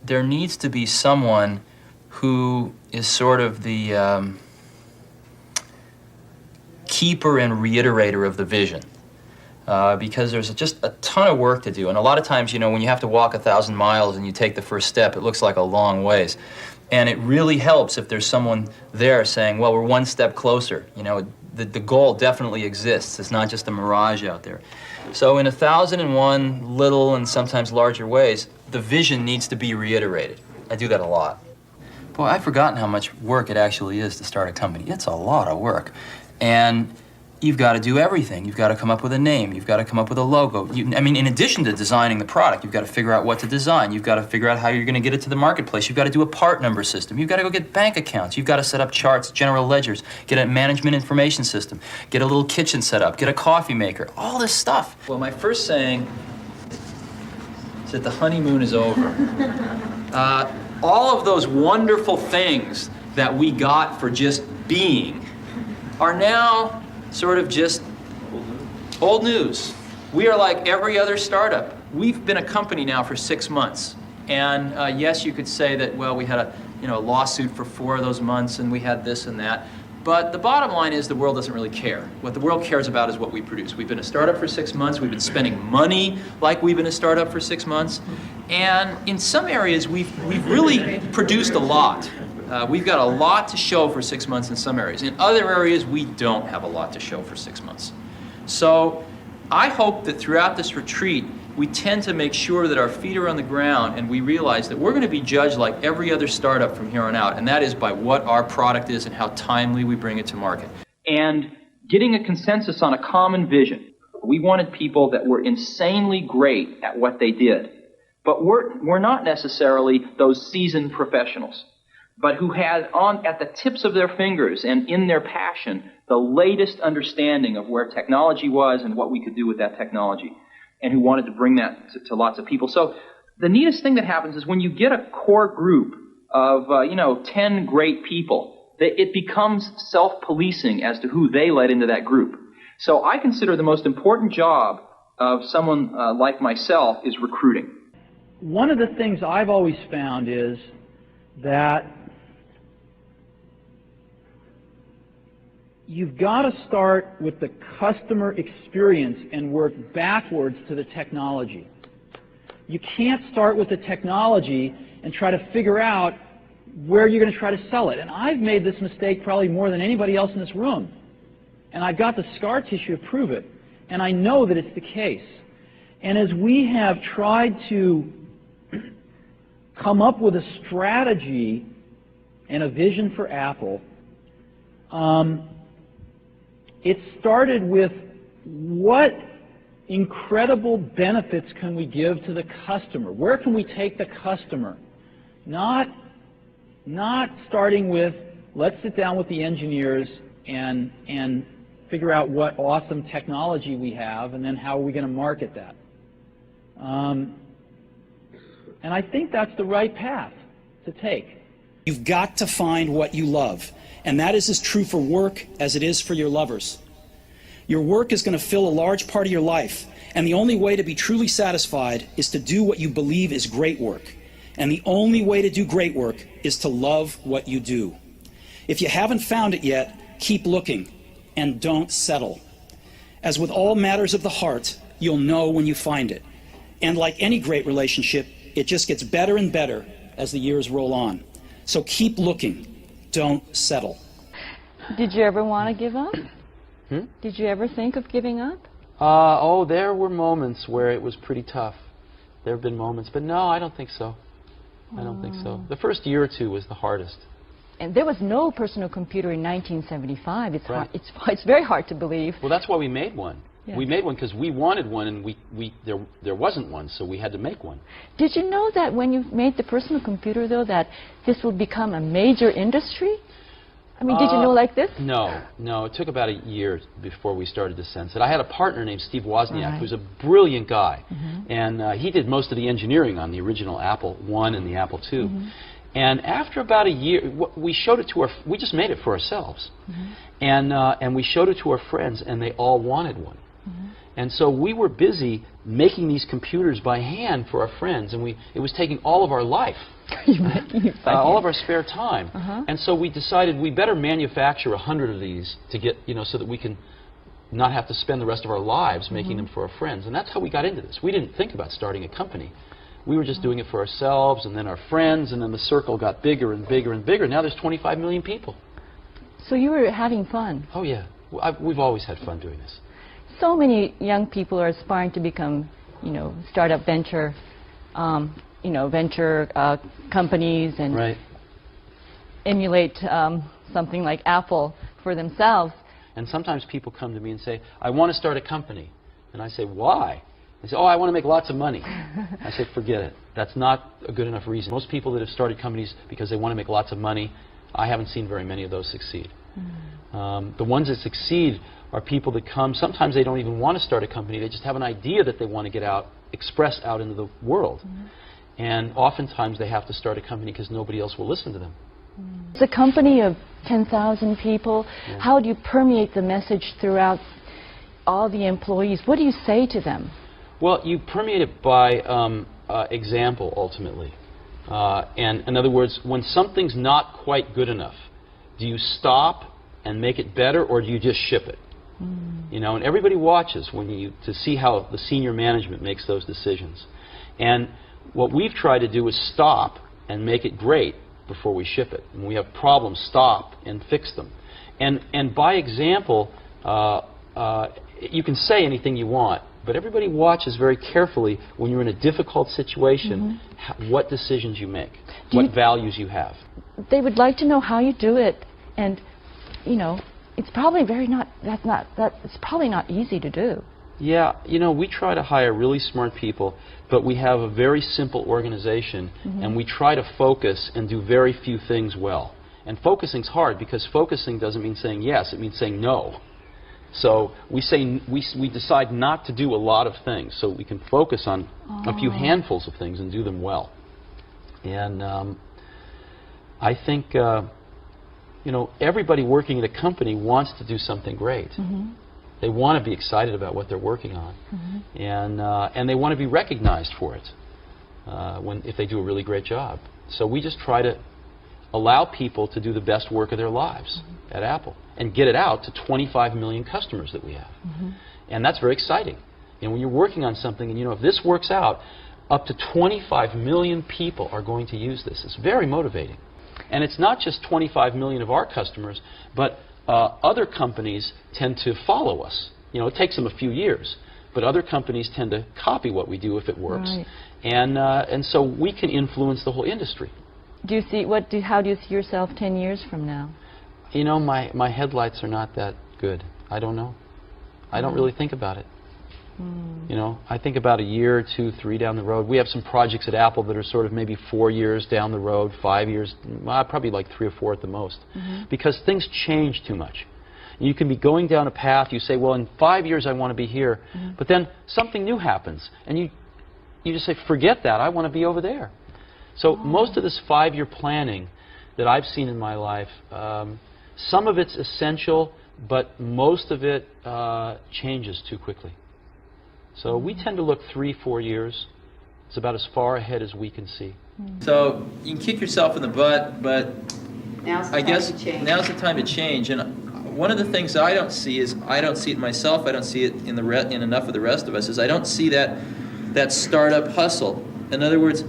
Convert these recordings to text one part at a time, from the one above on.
there needs to be someone who is sort of the keeper and reiterator of the vision. Because there's just a ton of work to do. And a lot of times, you know, when you have to walk 1,000 miles and you take the first step, it looks like a long ways. And it really helps if there's someone there saying, well, we're one step closer. You know, the goal definitely exists. It's not just a mirage out there. So in 1,001 little and sometimes larger ways, the vision needs to be reiterated. I do that a lot. Boy, I've forgotten how much work it actually is to start a company. It's a lot of work. And you've got to do everything. You've got to come up with a name. You've got to come up with a logo. I mean, in addition to designing the product, you've got to figure out what to design. You've got to figure out how you're going to get it to the marketplace. You've got to do a part number system. You've got to go get bank accounts. You've got to set up charts, general ledgers, get a management information system, get a little kitchen set up, get a coffee maker, all this stuff. Well, my first saying is that the honeymoon is over. All of those wonderful things that we got for just being are now sort of just old news. We are like every other startup. We've been a company now for 6 months. And yes, you could say that, well, we had a lawsuit for 4 of those months and we had this and that. But the bottom line is the world doesn't really care. What the world cares about is what we produce. We've been a startup for 6 months. We've been spending money like we've been a startup for 6 months. And in some areas, we've really produced a lot. We've got a lot to show for 6 months in some areas. In other areas, we don't have a lot to show for 6 months. So I hope that throughout this retreat, we tend to make sure that our feet are on the ground and we realize that we're going to be judged like every other startup from here on out, and that is by what our product is and how timely we bring it to market. And getting a consensus on a common vision. We wanted people that were insanely great at what they did, but we're not necessarily those seasoned professionals, but who had at the tips of their fingers and in their passion the latest understanding of where technology was and what we could do with that technology, and who wanted to bring that to lots of people. So the neatest thing that happens is when you get a core group of 10 great people, it becomes self-policing as to who they let into that group. So I consider the most important job of someone like myself is recruiting. One of the things I've always found is that you've got to start with the customer experience and work backwards to the technology. You can't start with the technology and try to figure out where you're going to try to sell it. And I've made this mistake probably more than anybody else in this room. And I've got the scar tissue to prove it. And I know that it's the case. And as we have tried to come up with a strategy and a vision for Apple, it started with what incredible benefits can we give to the customer? Where can we take the customer? Not starting with, let's sit down with the engineers and figure out what awesome technology we have, and then how are we going to market that. And I think that's the right path to take. You've got to find what you love. And that is as true for work as it is for your lovers. Your work is going to fill a large part of your life, and the only way to be truly satisfied is to do what you believe is great work. And the only way to do great work is to love what you do. If you haven't found it yet, keep looking, and don't settle. As with all matters of the heart, you'll know when you find it. And like any great relationship, it just gets better and better as the years roll on. So keep looking. Don't settle. Did you ever want to give up? Did you ever think of giving up? There were moments where it was pretty tough. There have been moments, but no, I don't think so. I don't think so. The first year or two was the hardest. And there was no personal computer in 1975. It's Right. hard, it's very hard to believe. Well, that's why we made one. Yeah. We made one because we wanted one, and there wasn't one, so we had to make one. Did you know that when you made the personal computer, though, that this would become a major industry? I mean, did you know like this? No. It took about a year before we started to sense it. I had a partner named Steve Wozniak, Right. who's a brilliant guy, and he did most of the engineering on the original Apple I and the Apple II. And after about a year, we showed it to we just made it for ourselves, and we showed it to our friends, and they all wanted one. And so we were busy making these computers by hand for our friends, and it was taking all of our life. all of our spare time. And so we decided we better manufacture 100 of these to get, so that we can not have to spend the rest of our lives making them for our friends. And that's how we got into this. We didn't think about starting a company. We were just doing it for ourselves, and then our friends, and then the circle got bigger and bigger and bigger. Now there's 25 million people. So you were having fun. Oh yeah, we've always had fun doing this. So many young people are aspiring to become, startup venture, venture companies and Right. emulate something like Apple for themselves. And sometimes people come to me and say, I want to start a company. And I say, why? They say, oh, I want to make lots of money. I say, forget it. That's not a good enough reason. Most people that have started companies because they want to make lots of money, I haven't seen very many of those succeed. The ones that succeed are people that come, sometimes they don't even want to start a company, they just have an idea that they want to get out, express out into the world. And oftentimes they have to start a company because nobody else will listen to them. It's a company of 10,000 people. Yeah. How do you permeate the message throughout all the employees? What do you say to them? Well, you permeate it by example, ultimately. And in other words, when something's not quite good enough, do you stop and make it better, or do you just ship it? And everybody watches to see how the senior management makes those decisions. And what we've tried to do is stop and make it great before we ship it. When we have problems, stop and fix them. And by example, you can say anything you want, but everybody watches very carefully when you're in a difficult situation, what decisions you make, what values you have. They would like to know how you do it, and it's probably it's probably not easy to do. Yeah, we try to hire really smart people, but we have a very simple organization, and we try to focus and do very few things well. And focusing's hard because focusing doesn't mean saying yes, it means saying no. So we decide not to do a lot of things so we can focus on a few handfuls of things and do them well. And I think everybody working at a company wants to do something great. They want to be excited about what they're working on, and they want to be recognized for it if they do a really great job. So we just try to allow people to do the best work of their lives at Apple and get it out to 25 million customers that we have. And that's very exciting. When you're working on something and if this works out, up to 25 million people are going to use this. It's very motivating. And it's not just 25 million of our customers, but other companies tend to follow us. It takes them a few years, but other companies tend to copy what we do if it works. Right. And so we can influence the whole industry. How do you see yourself 10 years from now? My headlights are not that good. I don't know. I don't really think about it. I think about a year, 2, 3 down the road. We have some projects at Apple that are sort of maybe 4 years down the road, 5 years, probably like 3 or 4 at the most, because things change too much. You can be going down a path, you say, well, in 5 years I want to be here, but then something new happens, and you just say, forget that, I want to be over there. So most of this 5-year planning that I've seen in my life, some of it's essential, but most of it changes too quickly. So we tend to look 3, 4 years. It's about as far ahead as we can see. So you can kick yourself in the butt, but I guess now's the time to change. And one of the things I don't see is, I don't see it myself, I don't see it in enough of the rest of us, is I don't see that startup hustle. In other words,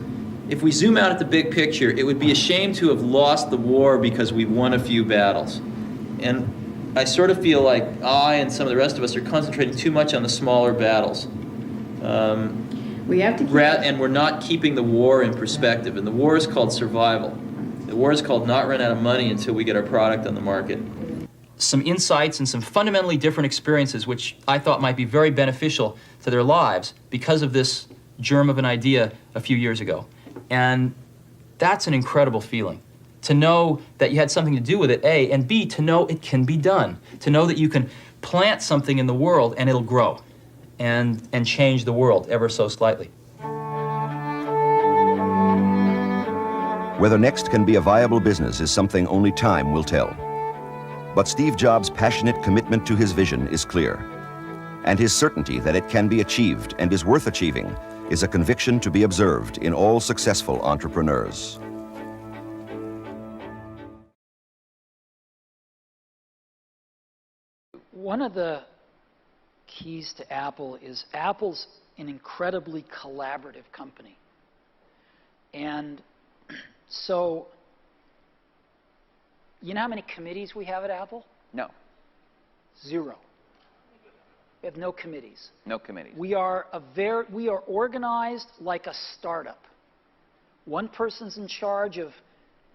if we zoom out at the big picture, it would be a shame to have lost the war because we won a few battles. And I sort of feel like I and some of the rest of us are concentrating too much on the smaller battles. We have to keep and we're not keeping the war in perspective. And the war is called survival. The war is called not run out of money until we get our product on the market. Some insights and some fundamentally different experiences which I thought might be very beneficial to their lives because of this germ of an idea a few years ago. And that's an incredible feeling. To know that you had something to do with it, A, and B, to know it can be done. To know that you can plant something in the world and it'll grow and change the world ever so slightly. Whether Next can be a viable business is something only time will tell. But Steve Jobs' passionate commitment to his vision is clear, and his certainty that it can be achieved and is worth achieving is a conviction to be observed in all successful entrepreneurs. One of the keys to Apple is Apple's an incredibly collaborative company. And so, you know how many committees we have at Apple? No, 0. We have no committees. no committees. We are organized like a startup. One person's in charge of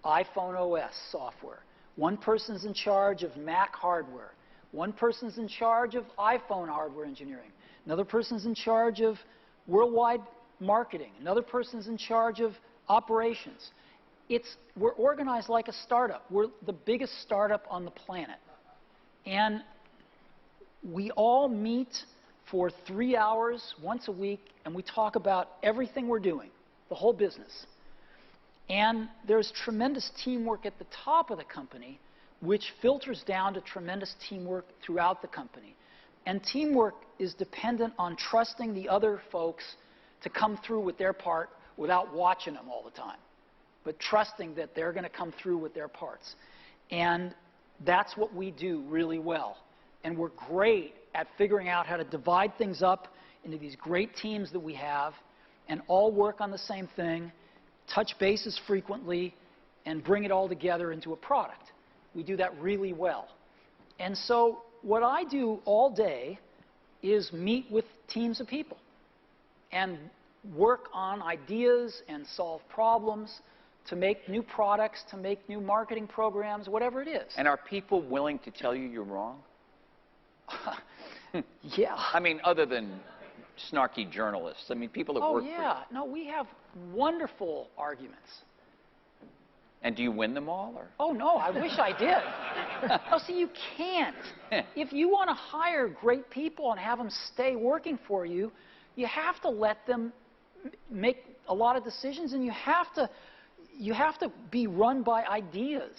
iPhone OS software. One person's in charge of Mac hardware. One person's in charge of iPhone hardware engineering. Another person's in charge of worldwide marketing. Another person's in charge of operations. We're organized like a startup. We're the biggest startup on the planet. And we all meet for 3 hours once a week, and we talk about everything we're doing, the whole business. And there's tremendous teamwork at the top of the company, which filters down to tremendous teamwork throughout the company. And teamwork is dependent on trusting the other folks to come through with their part without watching them all the time, but trusting that they're going to come through with their parts. And that's what we do really well. And we're great at figuring out how to divide things up into these great teams that we have and all work on the same thing, touch bases frequently, and bring it all together into a product. We do that really well. And so what I do all day is meet with teams of people and work on ideas and solve problems to make new products, to make new marketing programs, whatever it is. And are people willing to tell you you're wrong? Yeah. I mean, other than snarky journalists. I mean, people that work for you. Oh, yeah. No, we have wonderful arguments. And do you win them all? Or? Oh, no, I wish I did. No, see, you can't. If you want to hire great people and have them stay working for you, you have to let them make a lot of decisions, and you have to be run by ideas,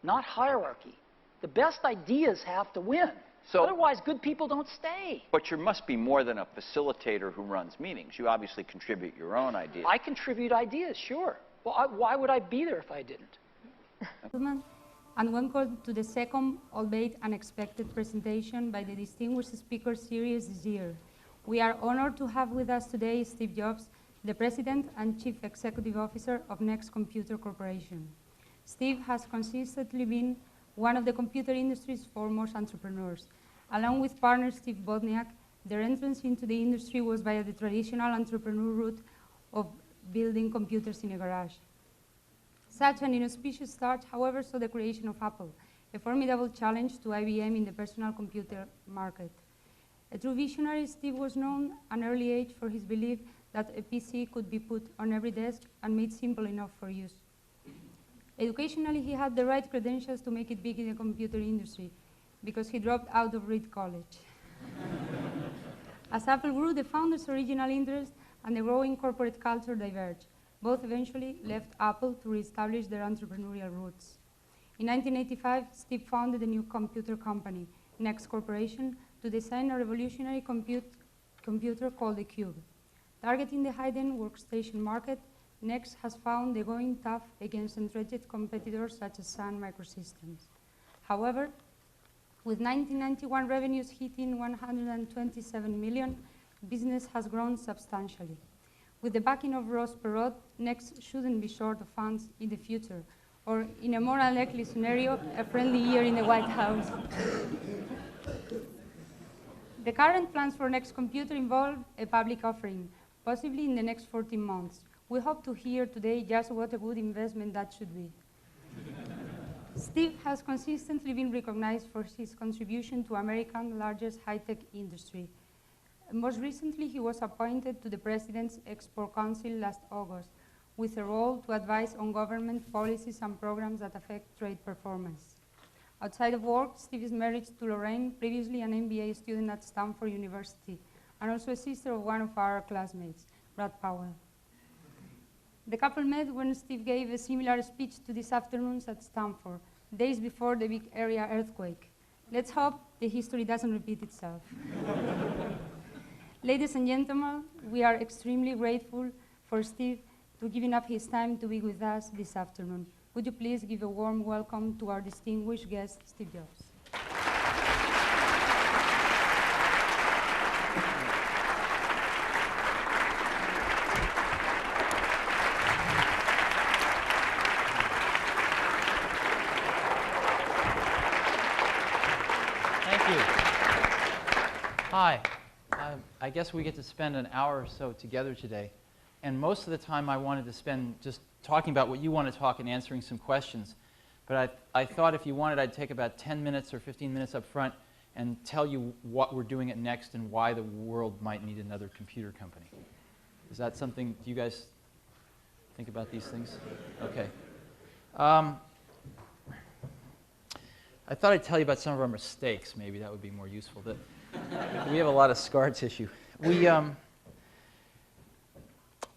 not hierarchy. The best ideas have to win. So, otherwise, good people don't stay. But you must be more than a facilitator who runs meetings. You obviously contribute your own ideas. I contribute ideas, sure. Well, why would I be there if I didn't? And welcome to the second, albeit unexpected, presentation by the Distinguished Speaker Series this year. We are honored to have with us today Steve Jobs, the President and Chief Executive Officer of Next Computer Corporation. Steve has consistently been one of the computer industry's foremost entrepreneurs. Along with partner Steve Wozniak, their entrance into the industry was via the traditional entrepreneur route of building computers in a garage. Such an inauspicious start, however, saw the creation of Apple, a formidable challenge to IBM in the personal computer market. A true visionary, Steve was known at an early age for his belief that a PC could be put on every desk and made simple enough for use. Educationally, he had the right credentials to make it big in the computer industry because he dropped out of Reed College. As Apple grew, the founders' original interest and the growing corporate culture diverged. Both eventually left Apple to reestablish their entrepreneurial roots. In 1985, Steve founded a new computer company, Next Corporation, to design a revolutionary computer called the Cube. Targeting the high-end workstation market, Next has found the going tough against entrenched competitors such as Sun Microsystems. However, with 1991 revenues hitting 127 million, business has grown substantially. With the backing of Ross Perot, Next shouldn't be short of funds in the future, or in a more unlikely scenario, a friendly year in the White House. The current plans for Next Computer involve a public offering, possibly in the next 14 months. We hope to hear today just what a good investment that should be. Steve has consistently been recognized for his contribution to America's largest high-tech industry. Most recently, he was appointed to the President's Export Council last August, with a role to advise on government policies and programs that affect trade performance. Outside of work, Steve is married to Lorraine, previously an MBA student at Stanford University, and also a sister of one of our classmates, Brad Powell. The couple met when Steve gave a similar speech to these afternoons at Stanford, days before the big area earthquake. Let's hope the history doesn't repeat itself. Ladies and gentlemen, we are extremely grateful for Steve to giving up his time to be with us this afternoon. Would you please give a warm welcome to our distinguished guest, Steve Jobs. Thank you. Hi. I guess we get to spend an hour or so together today. And most of the time I wanted to spend just talking about what you want to talk and answering some questions. But I thought if you wanted, I'd take about 10 minutes or 15 minutes up front and tell you what we're doing at Next and why the world might need another computer company. Is that something, do you guys think about these things? Okay. I thought I'd tell you about some of our mistakes. Maybe that would be more useful. We have a lot of scar tissue.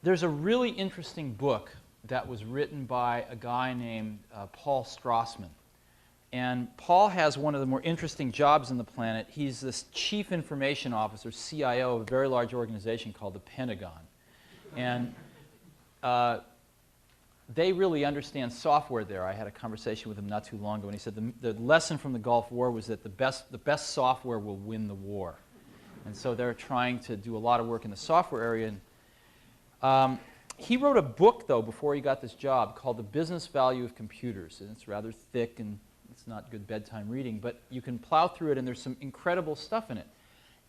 There's a really interesting book that was written by a guy named Paul Strassman. And Paul has one of the more interesting jobs on the planet. He's this chief information officer, CIO of a very large organization called the Pentagon. And they really understand software there. I had a conversation with him not too long ago, and he said the lesson from the Gulf War was that the best software will win the war. And so they're trying to do a lot of work in the software area. And, he wrote a book, though, before he got this job called The Business Value of Computers. And it's rather thick, and it's not good bedtime reading, but you can plow through it, and there's some incredible stuff in it.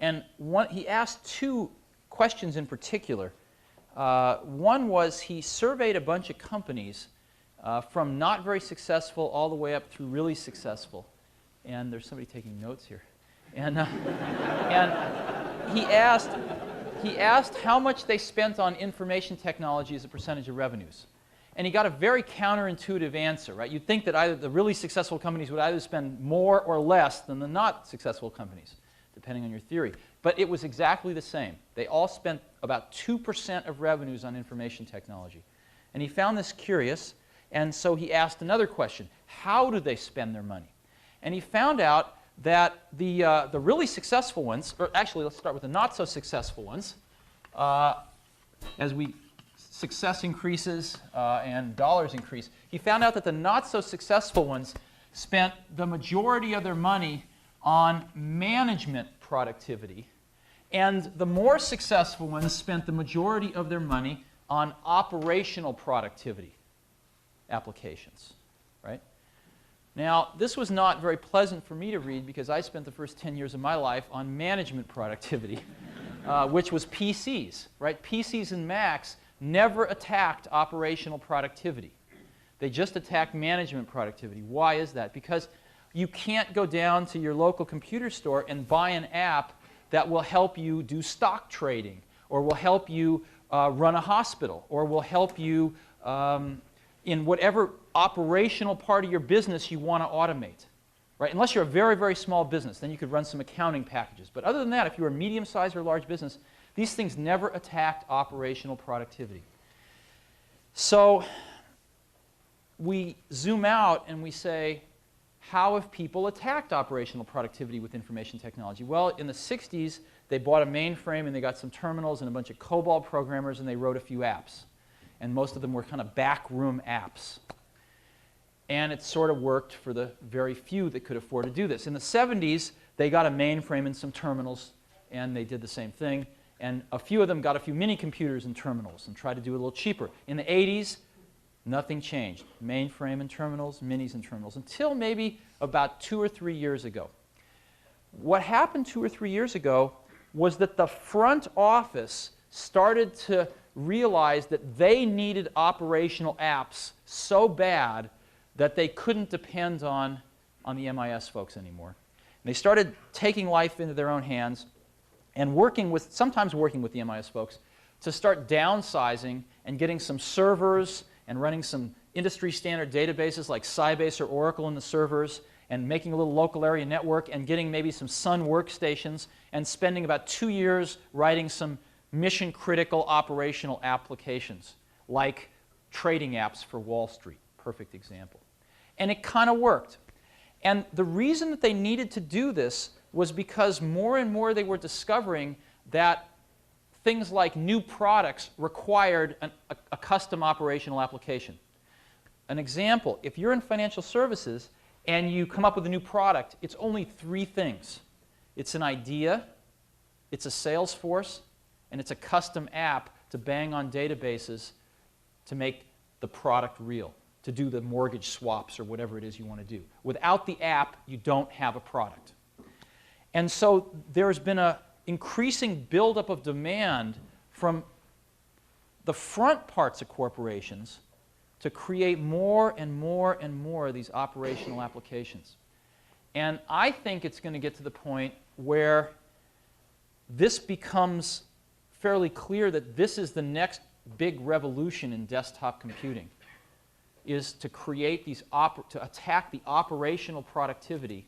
And he asked two questions in particular. One was he surveyed a bunch of companies from not very successful all the way up through really successful. And there's somebody taking notes here. And he asked how much they spent on information technology as a percentage of revenues. And he got a very counterintuitive answer, right? You'd think that either the really successful companies would either spend more or less than the not successful companies, depending on your theory. But it was exactly the same. They all spent about 2% of revenues on information technology. And he found this curious, and so he asked another question. How do they spend their money? And he found out that the really successful ones, or actually let's start with the not so successful ones, as success increases and dollars increase, he found out that the not so successful ones spent the majority of their money on management productivity, and the more successful ones spent the majority of their money on operational productivity applications, right? Now, this was not very pleasant for me to read because I spent the first 10 years of my life on management productivity, which was PCs, right? PCs and Macs never attacked operational productivity. They just attacked management productivity. Why is that? Because you can't go down to your local computer store and buy an app that will help you do stock trading, or will help you run a hospital, or will help you in whatever operational part of your business you want to automate, right? Unless you're a very, very small business, then you could run some accounting packages. But other than that, if you're a medium-sized or large business, these things never attacked operational productivity. So we zoom out and we say, how have people attacked operational productivity with information technology? Well, in the 60s, they bought a mainframe and they got some terminals and a bunch of COBOL programmers and they wrote a few apps. And most of them were kind of backroom apps. And it sort of worked for the very few that could afford to do this. In the 70s, they got a mainframe and some terminals, and they did the same thing. And a few of them got a few mini computers and terminals and tried to do it a little cheaper. In the 80s, nothing changed. Mainframe and terminals, minis and terminals, until maybe about 2 or 3 years ago. What happened 2 or 3 years ago was that the front office started to realize that they needed operational apps so bad that they couldn't depend on the MIS folks anymore. And they started taking life into their own hands and sometimes working with the MIS folks to start downsizing and getting some servers and running some industry standard databases like Sybase or Oracle in the servers, and making a little local area network and getting maybe some Sun workstations, and spending about 2 years writing some mission critical operational applications like trading apps for Wall Street. Perfect example. And it kind of worked. And the reason that they needed to do this was because more and more they were discovering that things like new products required a custom operational application. An example, if you're in financial services and you come up with a new product, it's only 3 things. It's an idea, it's a sales force, and it's a custom app to bang on databases to make the product real, to do the mortgage swaps or whatever it is you want to do. Without the app, you don't have a product. And so there's been an increasing buildup of demand from the front parts of corporations to create more and more and more of these operational applications. And I think it's going to get to the point where this becomes fairly clear that this is the next big revolution in desktop computing, is to create these, to attack the operational productivity,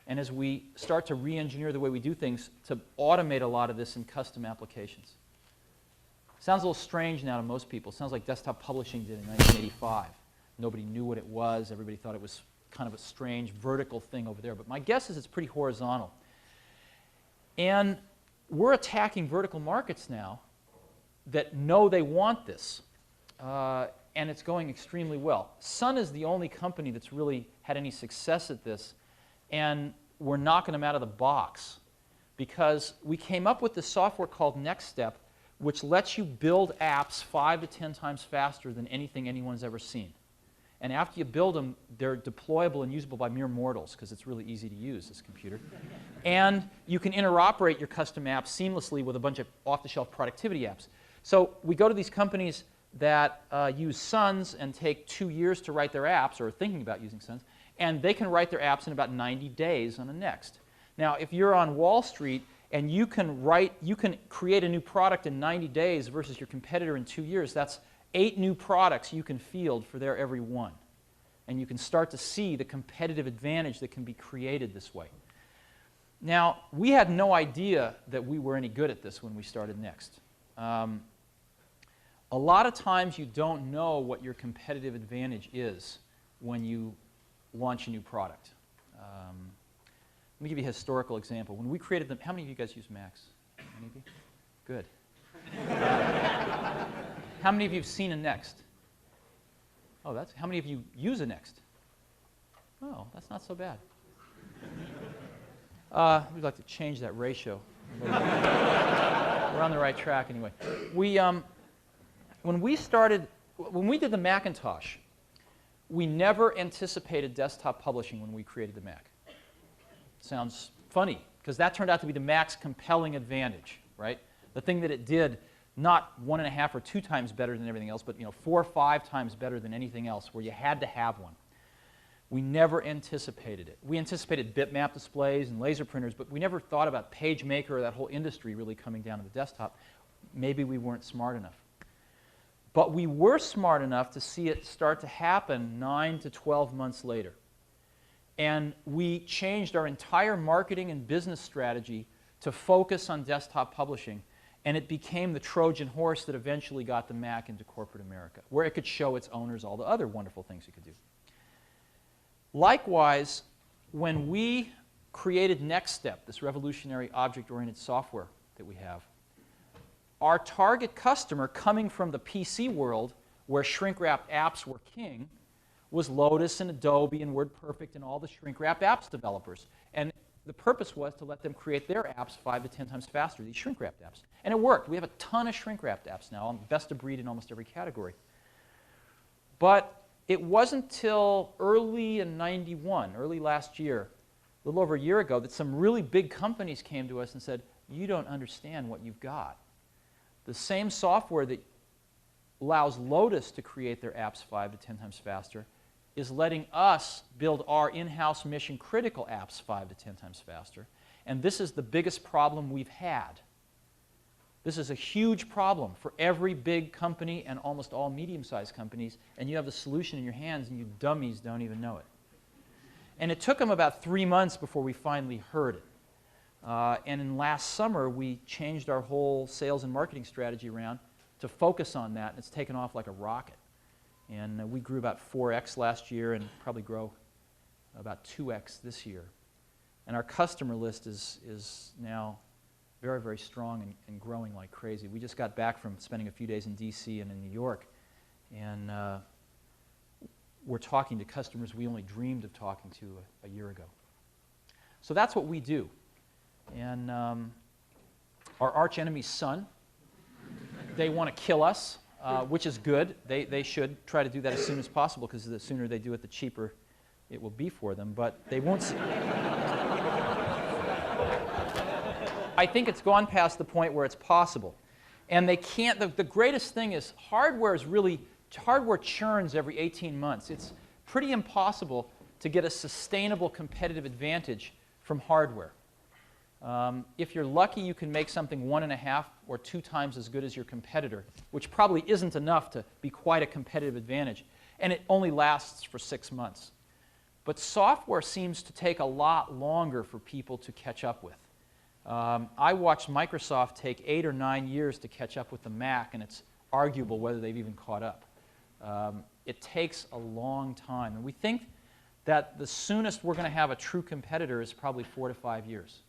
and as we start to re-engineer the way we do things, to automate a lot of this in custom applications. Sounds a little strange now to most people. Sounds like desktop publishing did in 1985. Nobody knew what it was. Everybody thought it was kind of a strange vertical thing over there. But my guess is it's pretty horizontal. And we're attacking vertical markets now that know they want this. And it's going extremely well. Sun is the only company that's really had any success at this. And we're knocking them out of the box because we came up with this software called NextStep, which lets you build apps 5 to 10 times faster than anything anyone's ever seen. And after you build them, they're deployable and usable by mere mortals because it's really easy to use, this computer. And you can interoperate your custom apps seamlessly with a bunch of off-the-shelf productivity apps. So we go to these companies that use Suns and take 2 years to write their apps, or are thinking about using Suns, and they can write their apps in about 90 days on a Next. Now, if you're on Wall Street and you can create a new product in 90 days versus your competitor in 2 years, that's 8 new products you can field for their every one. And you can start to see the competitive advantage that can be created this way. Now, we had no idea that we were any good at this when we started Next. A lot of times you don't know what your competitive advantage is when you launch a new product. Let me give you a historical example. When we created them, how many of you guys use Macs? Any of you? Good. How many of you have seen a Next? Oh, how many of you use a Next? Oh, that's not so bad. We'd like to change that ratio. We're on the right track anyway. When we did the Macintosh, we never anticipated desktop publishing when we created the Mac. Sounds funny, because that turned out to be the Mac's compelling advantage, right? The thing that it did, not 1.5 or 2 times better than everything else, but 4 or 5 times better than anything else, where you had to have one. We never anticipated it. We anticipated bitmap displays and laser printers, but we never thought about PageMaker or that whole industry really coming down to the desktop. Maybe we weren't smart enough. But we were smart enough to see it start to happen 9 to 12 months later. And we changed our entire marketing and business strategy to focus on desktop publishing. And it became the Trojan horse that eventually got the Mac into corporate America, where it could show its owners all the other wonderful things it could do. Likewise, when we created NextStep, this revolutionary object-oriented software that we have, our target customer, coming from the PC world, where shrink-wrapped apps were king, was Lotus and Adobe and WordPerfect and all the shrink-wrapped apps developers. And the purpose was to let them create their apps 5 to 10 times faster, these shrink-wrapped apps. And it worked. We have a ton of shrink-wrapped apps now, best of breed in almost every category. But it wasn't till early in '91, early last year, a little over a year ago, that some really big companies came to us and said, you don't understand what you've got. The same software that allows Lotus to create their apps 5 to 10 times faster is letting us build our in-house mission-critical apps 5 to 10 times faster. And this is the biggest problem we've had. This is a huge problem for every big company and almost all medium-sized companies, and you have the solution in your hands, and you dummies don't even know it. And it took them about 3 months before we finally heard it. And in last summer, we changed our whole sales and marketing strategy around to focus on that, and it's taken off like a rocket. And we grew about 4x last year and probably grow about 2x this year. And our customer list is now very, very strong and growing like crazy. We just got back from spending a few days in D.C. and in New York, and we're talking to customers we only dreamed of talking to a year ago. So that's what we do. And our arch enemy, Sun, they want to kill us, which is good. They should try to do that as soon as possible, because the sooner they do it, the cheaper it will be for them. But they won't. I think it's gone past the point where it's possible. And they can't, the greatest thing is hardware churns every 18 months. It's pretty impossible to get a sustainable competitive advantage from hardware. If you're lucky, you can make something 1.5 or 2 times as good as your competitor, which probably isn't enough to be quite a competitive advantage. And it only lasts for 6 months. But software seems to take a lot longer for people to catch up with. I watched Microsoft take 8 or 9 years to catch up with the Mac, and it's arguable whether they've even caught up. It takes a long time. And we think that the soonest we're going to have a true competitor is probably 4 to 5 years.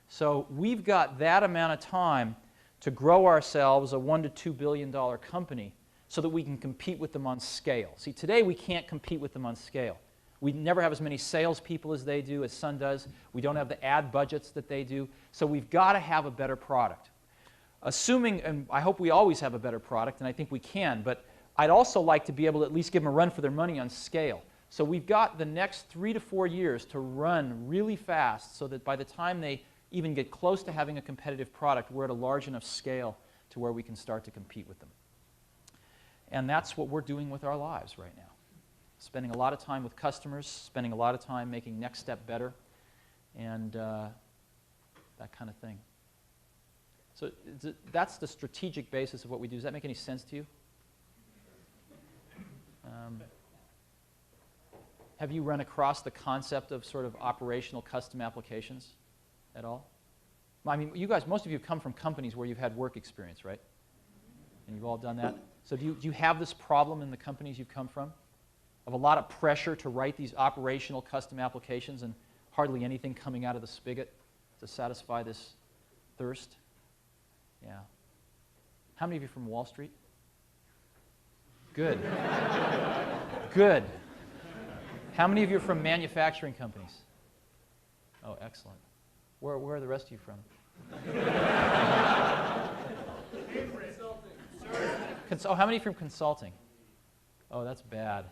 So we've got that amount of time to grow ourselves a $1 to $2 billion company so that we can compete with them on scale. See, today we can't compete with them on scale. We never have as many salespeople as they do, as Sun does. We don't have the ad budgets that they do. So we've got to have a better product. Assuming, and I hope we always have a better product, and I think we can, but I'd also like to be able to at least give them a run for their money on scale. So we've got the next 3 to 4 years to run really fast so that by the time they even get close to having a competitive product, we're at a large enough scale to where we can start to compete with them. And that's what we're doing with our lives right now. Spending a lot of time with customers, spending a lot of time making Next Step better, and that kind of thing. So that's the strategic basis of what we do. Does that make any sense to you? Have you run across the concept of sort of operational custom applications at all? I mean, you guys, most of you come from companies where you've had work experience, right? And you've all done that. So do you have this problem in the companies you've come from? Of a lot of pressure to write these operational custom applications and hardly anything coming out of the spigot to satisfy this thirst? Yeah. How many of you are from Wall Street? Good. Good. How many of you are from manufacturing companies? Oh, excellent. Where are the rest of you from? Oh, how many from consulting? Oh, that's bad.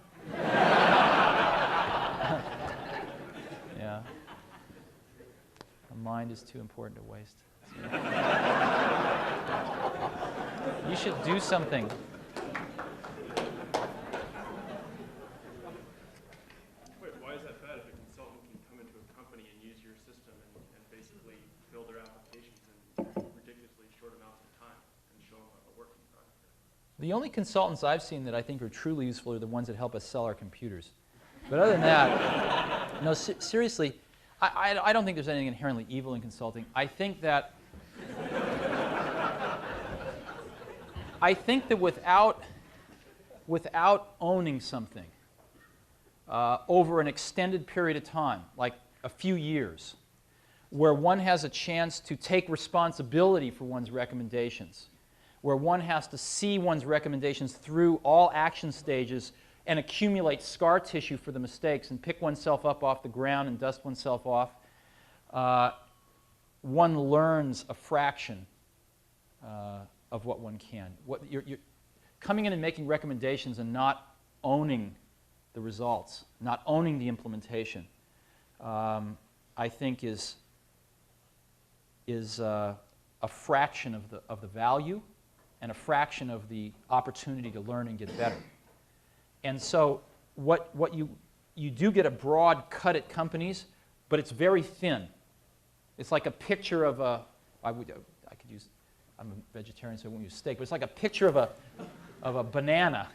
Yeah. A mind is too important to waste. You should do something. Wait, why is that bad if a consultant can come into a company and use your system and basically build their applications in ridiculously short amounts of time and show them a working product? The only consultants I've seen that I think are truly useful are the ones that help us sell our computers. But other than that, no, seriously, I don't think there's anything inherently evil in consulting. I think that without owning something over an extended period of time, like a few years, where one has a chance to take responsibility for one's recommendations, where one has to see one's recommendations through all action stages and accumulate scar tissue for the mistakes and pick oneself up off the ground and dust oneself off, one learns a fraction of what one can. You're coming in and making recommendations and not owning the results, not owning the implementation, I think is a fraction of the value and a fraction of the opportunity to learn and get better. And so what you do get a broad cut at companies, but it's very thin. It's like a picture of a, I'm a vegetarian, so I won't use steak, but it's like a picture of a banana.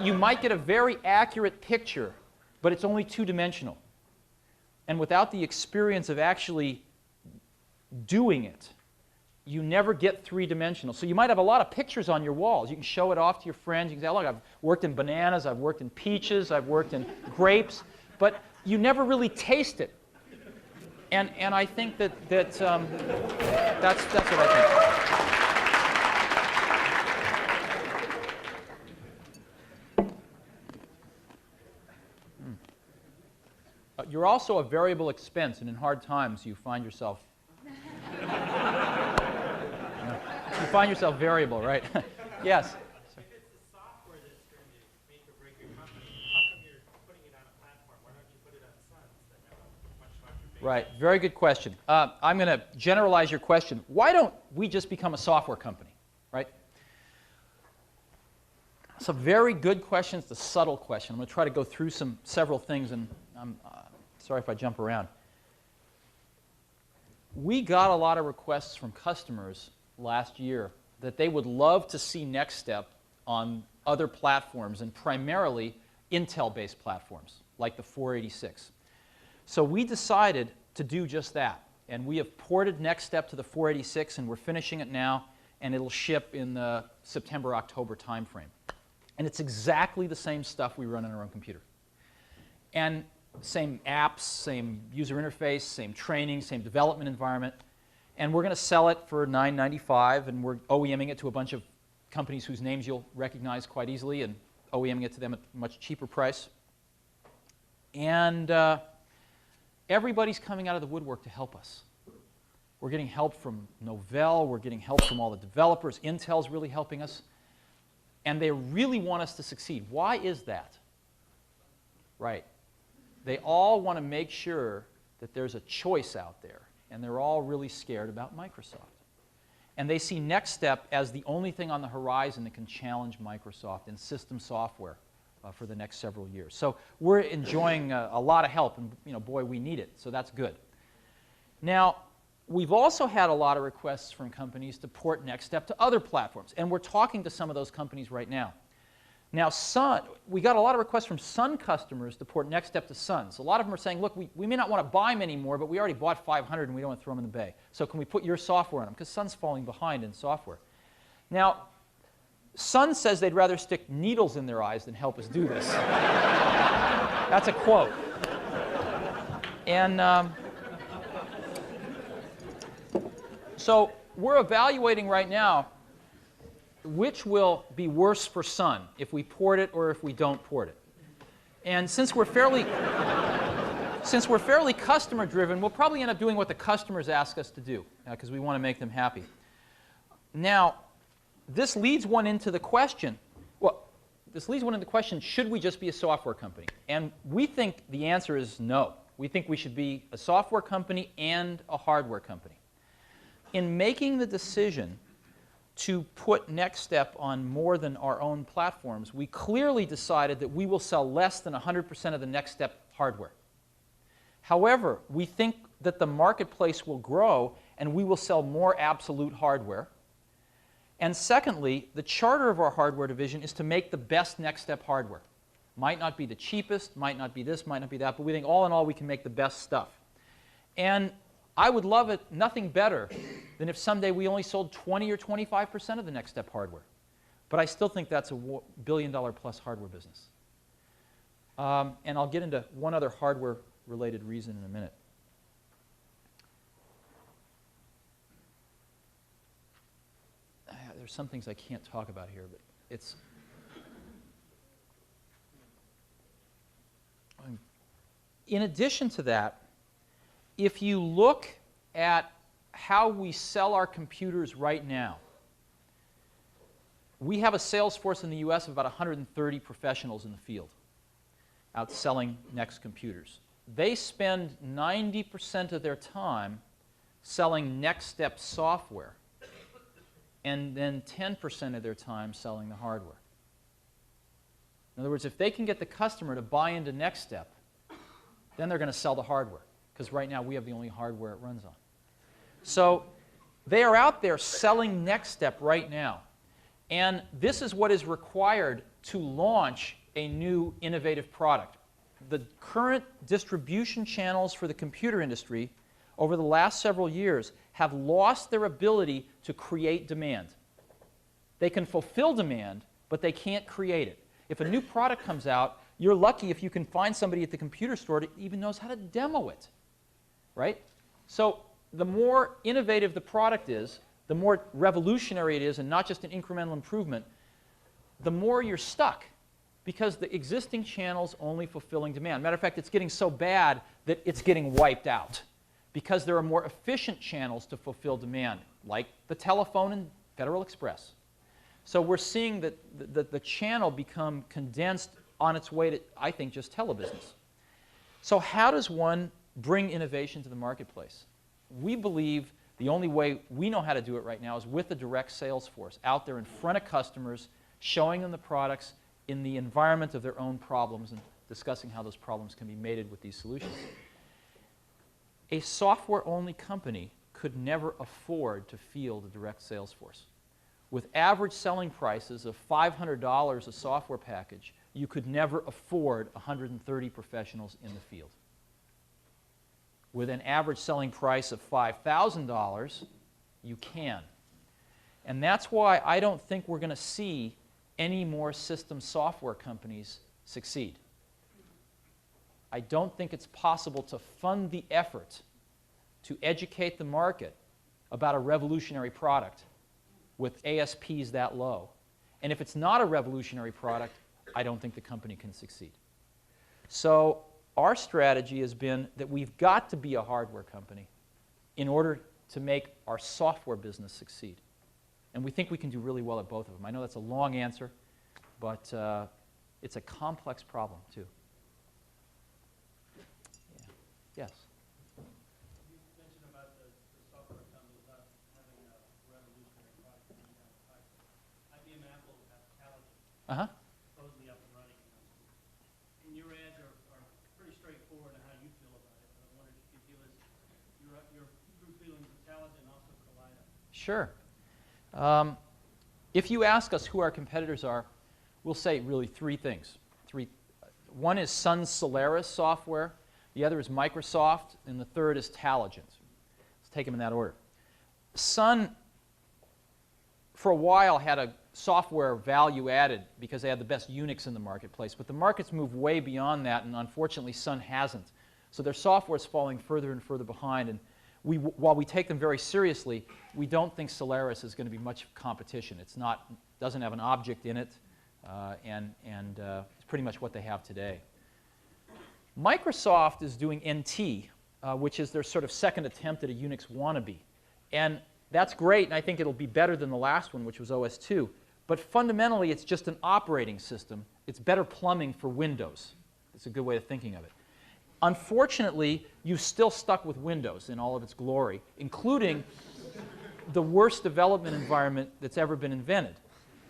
You might get a very accurate picture, but it's only two-dimensional. And without the experience of actually doing it, you never get three-dimensional. So you might have a lot of pictures on your walls. You can show it off to your friends. You can say, look, I've worked in bananas, I've worked in peaches, I've worked in grapes, but you never really taste it. And I think that's what I think. You're also a variable expense, and in hard times you find yourself you find yourself variable, right? Yes. If it's the software that's going to make or break your company, how come you're putting it on a platform? Why don't you put it on Suns that have a much larger base? Right. Very good question. I'm going to generalize your question. Why don't we just become a software company, right? It's a very good question. It's a subtle question. I'm going to try to go through several things, and I'm sorry if I jump around. We got a lot of requests from customers last year that they would love to see NextStep on other platforms, and primarily Intel-based platforms like the 486. So we decided to do just that, and we have ported NextStep to the 486, and we're finishing it now, and it'll ship in the September-October timeframe. And it's exactly the same stuff we run on our own computer. And same apps, same user interface, same training, same development environment. And we're going to sell it for $9.95, and we're OEMing it to a bunch of companies whose names you'll recognize quite easily, and OEMing it to them at a much cheaper price. And everybody's coming out of the woodwork to help us. We're getting help from Novell. We're getting help from all the developers. Intel's really helping us. And they really want us to succeed. Why is that? Right. They all want to make sure that there's a choice out there. And they're all really scared about Microsoft. And they see NextStep as the only thing on the horizon that can challenge Microsoft in system software for the next several years. So we're enjoying a lot of help, and boy, we need it. So that's good. Now, we've also had a lot of requests from companies to port NextStep to other platforms, and we're talking to some of those companies right now. Now, we got a lot of requests from Sun customers to port NextStep to Suns. A lot of them are saying, look, we may not want to buy them anymore, but we already bought 500 and we don't want to throw them in the bay. So can we put your software on them? Because Sun's falling behind in software. Now, Sun says they'd rather stick needles in their eyes than help us do this. That's a quote. And so we're evaluating right now which will be worse for Sun, if we port it or if we don't port it. And since we're fairly customer-driven, we'll probably end up doing what the customers ask us to do, because we want to make them happy. Now, this leads one into the question, should we just be a software company? And we think the answer is no. We think we should be a software company and a hardware company. In making the decision to put NextStep on more than our own platforms, we clearly decided that we will sell less than 100% of the NextStep hardware. However, we think that the marketplace will grow and we will sell more absolute hardware. And secondly, the charter of our hardware division is to make the best NextStep hardware. Might not be the cheapest, might not be this, might not be that, but we think all in all we can make the best stuff. And I would love it nothing better than if someday we only sold 20 or 25% of the NextStep hardware. But I still think that's a billion-dollar-plus hardware business. And I'll get into one other hardware-related reason in a minute. There's some things I can't talk about here, but it's... In addition to that, if you look at how we sell our computers right now, we have a sales force in the US of about 130 professionals in the field out selling Next computers. They spend 90% of their time selling NextStep software, and then 10% of their time selling the hardware. In other words, if they can get the customer to buy into NextStep, then they're going to sell the hardware, because right now we have the only hardware it runs on. So they are out there selling NextStep right now. And this is what is required to launch a new innovative product. The current distribution channels for the computer industry over the last several years have lost their ability to create demand. They can fulfill demand, but they can't create it. If a new product comes out, you're lucky if you can find somebody at the computer store that even knows how to demo it, right? So the more innovative the product is, the more revolutionary it is, and not just an incremental improvement, the more you're stuck, because the existing channel's only fulfilling demand. Matter of fact, it's getting so bad that it's getting wiped out, because there are more efficient channels to fulfill demand, like the telephone and Federal Express. So we're seeing that the channel become condensed on its way to, I think, just telebusiness. So how does one bring innovation to the marketplace? We believe the only way we know how to do it right now is with a direct sales force out there in front of customers, showing them the products in the environment of their own problems and discussing how those problems can be mated with these solutions. A software-only company could never afford to field a direct sales force. With average selling prices of $500 a software package, you could never afford 130 professionals in the field. With an average selling price of $5,000, you can. And that's why I don't think we're going to see any more system software companies succeed. I don't think it's possible to fund the effort to educate the market about a revolutionary product with ASPs that low. And if it's not a revolutionary product, I don't think the company can succeed. So our strategy has been that we've got to be a hardware company in order to make our software business succeed. And we think we can do really well at both of them. I know that's a long answer, but it's a complex problem, too. Yeah. Yes? You mentioned about the software companies not having a revolutionary product in the pipeline. IBM and Apple have Taligent supposedly up and running. And your ads are pretty straightforward on how you feel about it. But I wondered if you could give us your true feelings of Taligent and also Kaleido. Sure. If you ask us who our competitors are, we'll say really three things. One is Sun Solaris software, the other is Microsoft, and the third is Taligent. Let's take them in that order. Sun, for a while, had a software value added because they had the best Unix in the marketplace, but the market's moved way beyond that, and unfortunately Sun hasn't. So their software is falling further and further behind, and while we take them very seriously, we don't think Solaris is going to be much competition. It's not, doesn't have an object in it, and it's pretty much what they have today. Microsoft is doing NT, which is their sort of second attempt at a Unix wannabe. And that's great, and I think it'll be better than the last one, which was OS/2. But fundamentally, it's just an operating system. It's better plumbing for Windows. It's a good way of thinking of it. Unfortunately, you've still stuck with Windows in all of its glory, including the worst development environment that's ever been invented.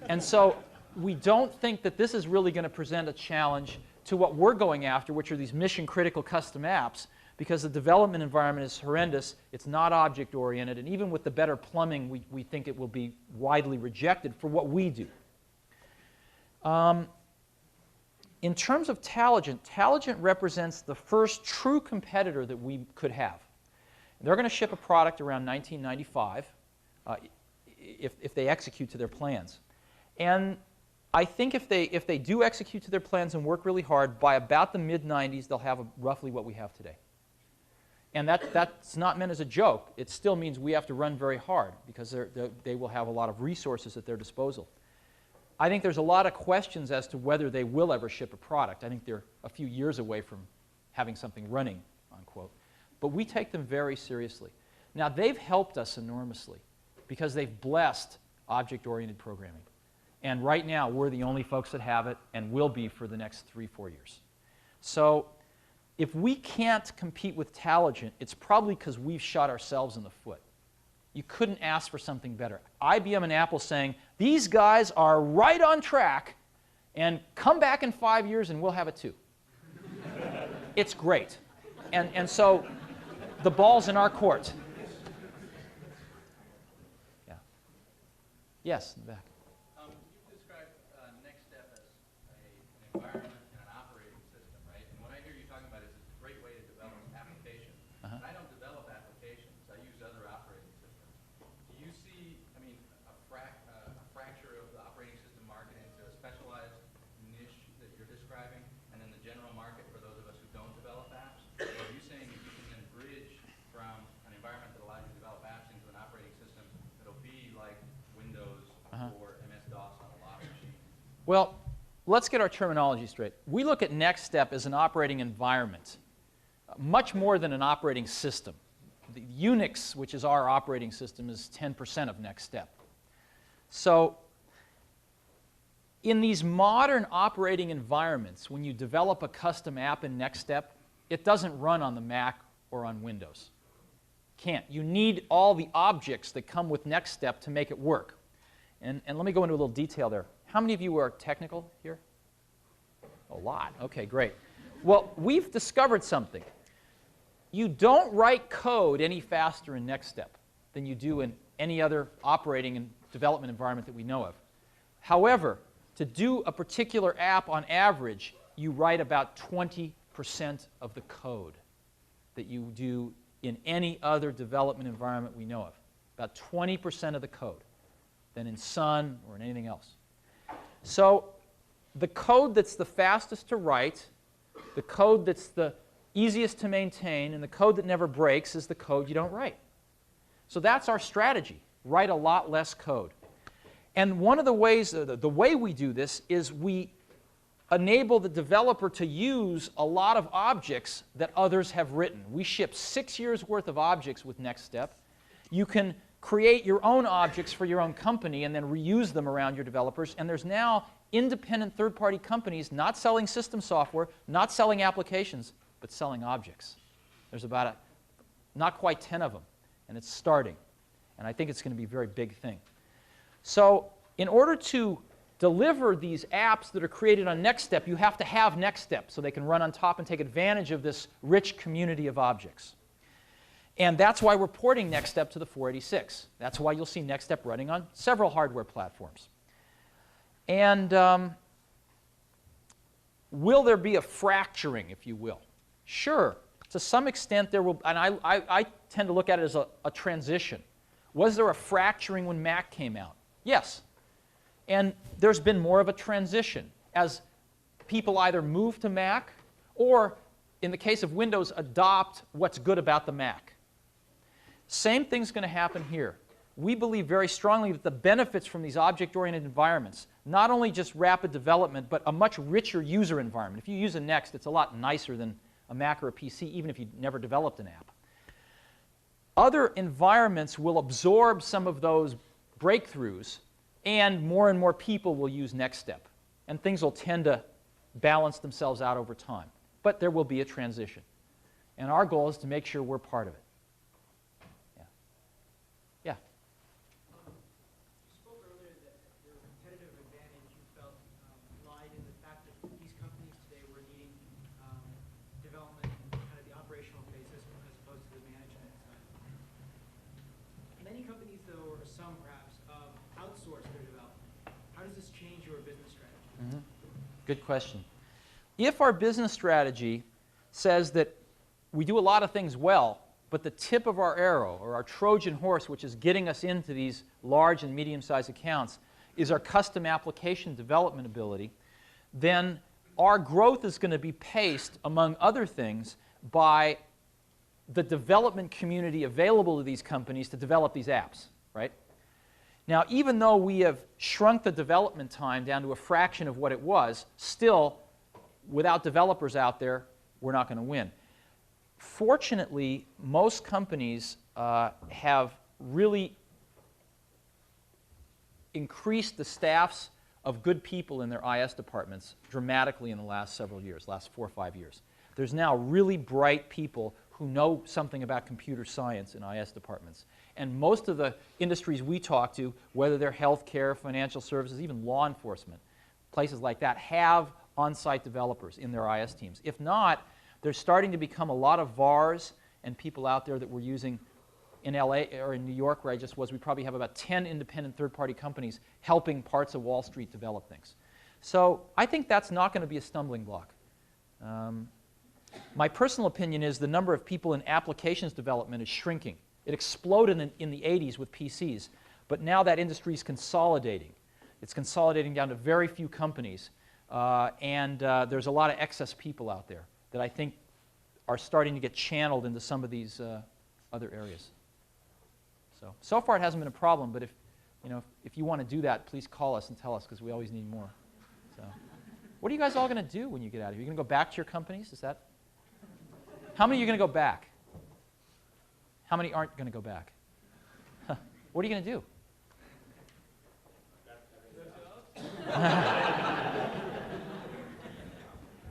And so we don't think that this is really going to present a challenge to what we're going after, which are these mission-critical custom apps, because the development environment is horrendous, it's not object-oriented, and even with the better plumbing, we think it will be widely rejected for what we do. In terms of Taligent, Taligent represents the first true competitor that we could have. They're going to ship a product around 1995 if they execute to their plans. And I think if they do execute to their plans and work really hard, by about the mid-90s, they'll have roughly what we have today. And that's not meant as a joke. It still means we have to run very hard because they will have a lot of resources at their disposal. I think there's a lot of questions as to whether they will ever ship a product. I think they're a few years away from having something running, unquote. But we take them very seriously. Now, they've helped us enormously because they've blessed object-oriented programming. And right now, we're the only folks that have it and will be for the next 3-4 years. So if we can't compete with Taligent, it's probably because we've shot ourselves in the foot. You couldn't ask for something better. IBM and Apple saying, these guys are right on track, and come back in 5 years and we'll have it too. It's great. And so the ball's in our court. Yeah. Yes, in the back. You've described NextStep as an environment and an operating system, right? And what I hear you talking about is it's a great way to develop applications. I don't develop applications. I use other operating systems. Do you see, I mean, a fracture of the operating system market into a specialized niche that you're describing, and then the general market for those of us who don't develop apps? Or are you saying that you can then bridge from an Well, let's get our terminology straight. We look at NextStep as an operating environment, much more than an operating system. The Unix, which is our operating system, is 10% of NextStep. So in these modern operating environments, when you develop a custom app in NextStep, it doesn't run on the Mac or on Windows. Can't. You need all the objects that come with NextStep to make it work. And let me go into a little detail there. How many of you are technical here? A lot. Okay, great. Well, we've discovered something. You don't write code any faster in NextStep than you do in any other operating and development environment that we know of. However, to do a particular app on average, you write about 20% of the code that you do in any other development environment we know of. About 20% of the code than in Sun or in anything else. So the code that's the fastest to write, the code that's the easiest to maintain, and the code that never breaks is the code you don't write. So that's our strategy. Write a lot less code. And one of the ways, the way we do this is we enable the developer to use a lot of objects that others have written. We ship 6 years' worth of objects with NextStep. You can create your own objects for your own company and then reuse them around your developers. And there's now independent third-party companies not selling system software, not selling applications, but selling objects. There's about not quite 10 of them, and it's starting. And I think it's going to be a very big thing. So in order to deliver these apps that are created on NextStep, you have to have NextStep so they can run on top and take advantage of this rich community of objects. And that's why we're porting NextStep to the 486. That's why you'll see NextStep running on several hardware platforms. And will there be a fracturing, if you will? Sure. To some extent there will, and I tend to look at it as a transition. Was there a fracturing when Mac came out? Yes. And there's been more of a transition as people either move to Mac or, in the case of Windows, adopt what's good about the Mac. Same thing's going to happen here. We believe very strongly that the benefits from these object-oriented environments, not only just rapid development, but a much richer user environment. If you use a Next, it's a lot nicer than a Mac or a PC, even if you never developed an app. Other environments will absorb some of those breakthroughs, and more people will use NextStep. And things will tend to balance themselves out over time. But there will be a transition. And our goal is to make sure we're part of it. Yeah? You spoke earlier that your competitive advantage you felt lied in the fact that these companies today were needing development in kind of the operational basis as opposed to the management side. Many companies, though, or some perhaps, outsource their development. How does this change your business strategy? Mm-hmm. Good question. If our business strategy says that we do a lot of things well, but the tip of our arrow, or our Trojan horse, which is getting us into these large and medium-sized accounts, is our custom application development ability, then our growth is going to be paced, among other things, by the development community available to these companies to develop these apps, right? Now, even though we have shrunk the development time down to a fraction of what it was, still, without developers out there, we're not going to win. Fortunately, most companies have really increased the staffs of good people in their IS departments dramatically in the last several years, last 4 or 5 years. There's now really bright people who know something about computer science in IS departments. And most of the industries we talk to, whether they're healthcare, financial services, even law enforcement, places like that, have on-site developers in their IS teams. If not, there's starting to become a lot of VARs and people out there that we're using in LA or in New York, where I just was. We probably have about 10 independent third-party companies helping parts of Wall Street develop things. So I think that's not going to be a stumbling block. My personal opinion is the number of people in applications development is shrinking. It exploded in the 80s with PCs, but now that industry is consolidating. It's consolidating down to very few companies, and there's a lot of excess people out there that I think are starting to get channeled into some of these other areas. So far it hasn't been a problem, but if you want to do that, please call us and tell us, because we always need more. So, what are you guys all going to do when you get out of here? Are you going to go back to your companies? Is that? How many are you going to go back? How many aren't going to go back? Huh. What are you going to do?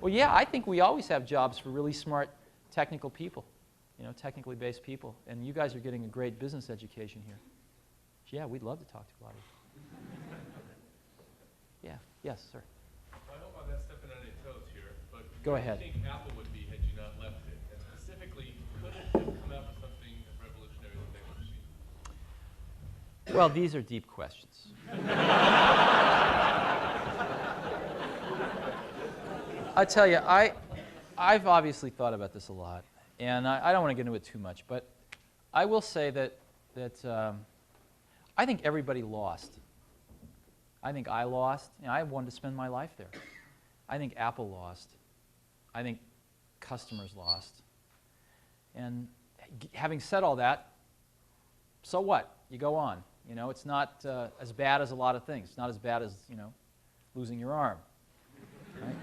Well, yeah, I think we always have jobs for really smart technical people, technically based people. And you guys are getting a great business education here. Yeah, we'd love to talk to a lot of you. Yeah, yes, sir. I hope I'm not stepping on any toes here, but go ahead. What do you think Apple would be had you not left it? And specifically, could it have come out with something as revolutionary as the Big Machine? Well, these are deep questions. I tell you, I've obviously thought about this a lot, and I don't want to get into it too much, but I will say that I think everybody lost. I think I lost. I wanted to spend my life there. I think Apple lost. I think customers lost. And having said all that, so what? You go on. It's not as bad as a lot of things. It's not as bad as, losing your arm. Right?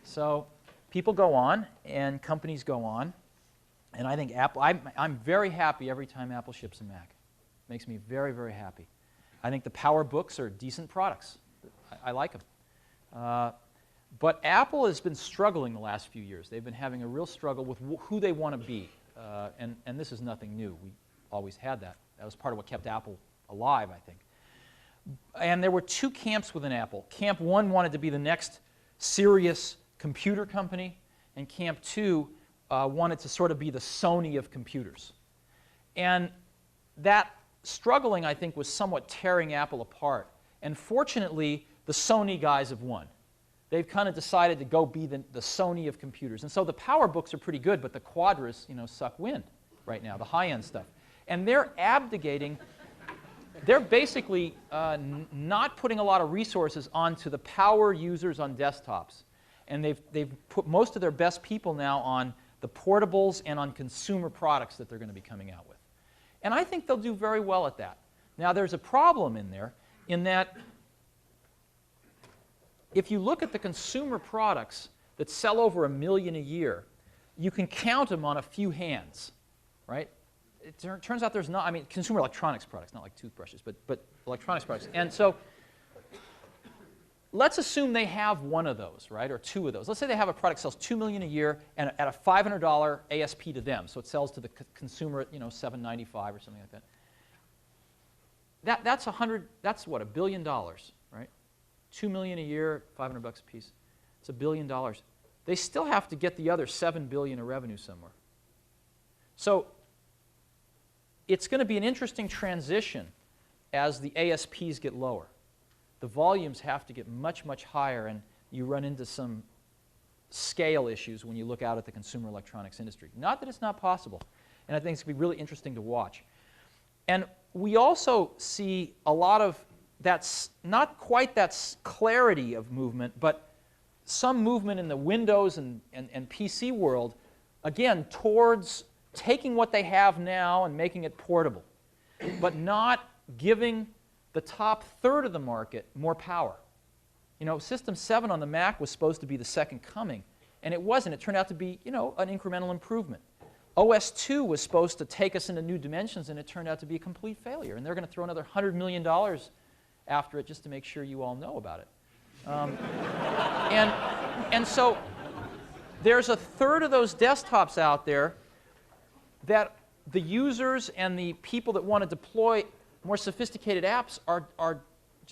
So people go on, and companies go on. And I think Apple, I'm very happy every time Apple ships a Mac. Makes me very, very happy. I think the PowerBooks are decent products. I like them. But Apple has been struggling the last few years. They've been having a real struggle with who they want to be. And this is nothing new. We always had that. That was part of what kept Apple alive, I think. And there were two camps within Apple. Camp 1 wanted to be the next serious computer company, and Camp 2 wanted to sort of be the Sony of computers. And that struggling, I think, was somewhat tearing Apple apart. And fortunately, the Sony guys have won. They've kind of decided to go be the Sony of computers. And so the PowerBooks are pretty good, but the Quadras, suck wind right now, the high-end stuff. And they're abdicating. They're basically not putting a lot of resources onto the power users on desktops. And they've put most of their best people now on the portables and on consumer products that they're going to be coming out with. And I think they'll do very well at that. Now, there's a problem in there in that if you look at the consumer products that sell over 1 million a year, you can count them on a few hands, right? It turns out there's not, consumer electronics products, not like toothbrushes, but electronics products. And so let's assume they have one of those, right, or two of those. Let's say they have a product that sells $2 million a year and at a $500 ASP to them, so it sells to the consumer at $795 or something like that. That's what, $1 billion, right? $2 million a year, $500 a piece. It's $1 billion. They still have to get the other $7 billion of revenue somewhere. So it's going to be an interesting transition as the ASPs get lower. The volumes have to get much, much higher, and you run into some scale issues when you look out at the consumer electronics industry. Not that it's not possible, and I think it's going to be really interesting to watch. And we also see a lot of that's not quite that clarity of movement, but some movement in the Windows and PC world, again, towards taking what they have now and making it portable, but not giving the top third of the market more power. System 7 on the Mac was supposed to be the second coming, and it wasn't. It turned out to be, an incremental improvement. OS 2 was supposed to take us into new dimensions, and it turned out to be a complete failure. And they're going to throw another $100 million after it just to make sure you all know about it. And so there's a third of those desktops out there that the users and the people that want to deploy more sophisticated apps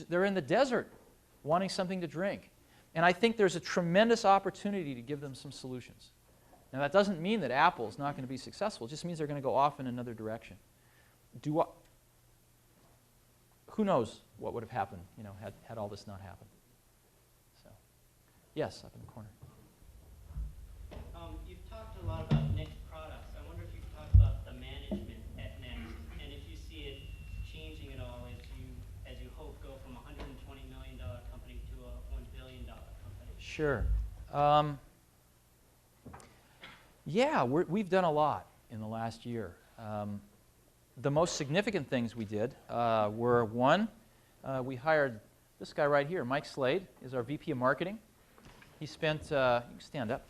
they're in the desert wanting something to drink. And I think there's a tremendous opportunity to give them some solutions. Now, that doesn't mean that Apple is not going to be successful. It just means they're going to go off in another direction. Who knows what would have happened, had all this not happened. So, yes, up in the corner. You've talked a lot about Next products. I wonder if you could talk about the management at Next, and if you see it changing at all as you hope go from a $120 million company to a $1 billion company. Sure. Yeah, we've done a lot in the last year. The most significant things we did were, one, we hired this guy right here, Mike Slade, is our VP of Marketing. He spent, you can stand up.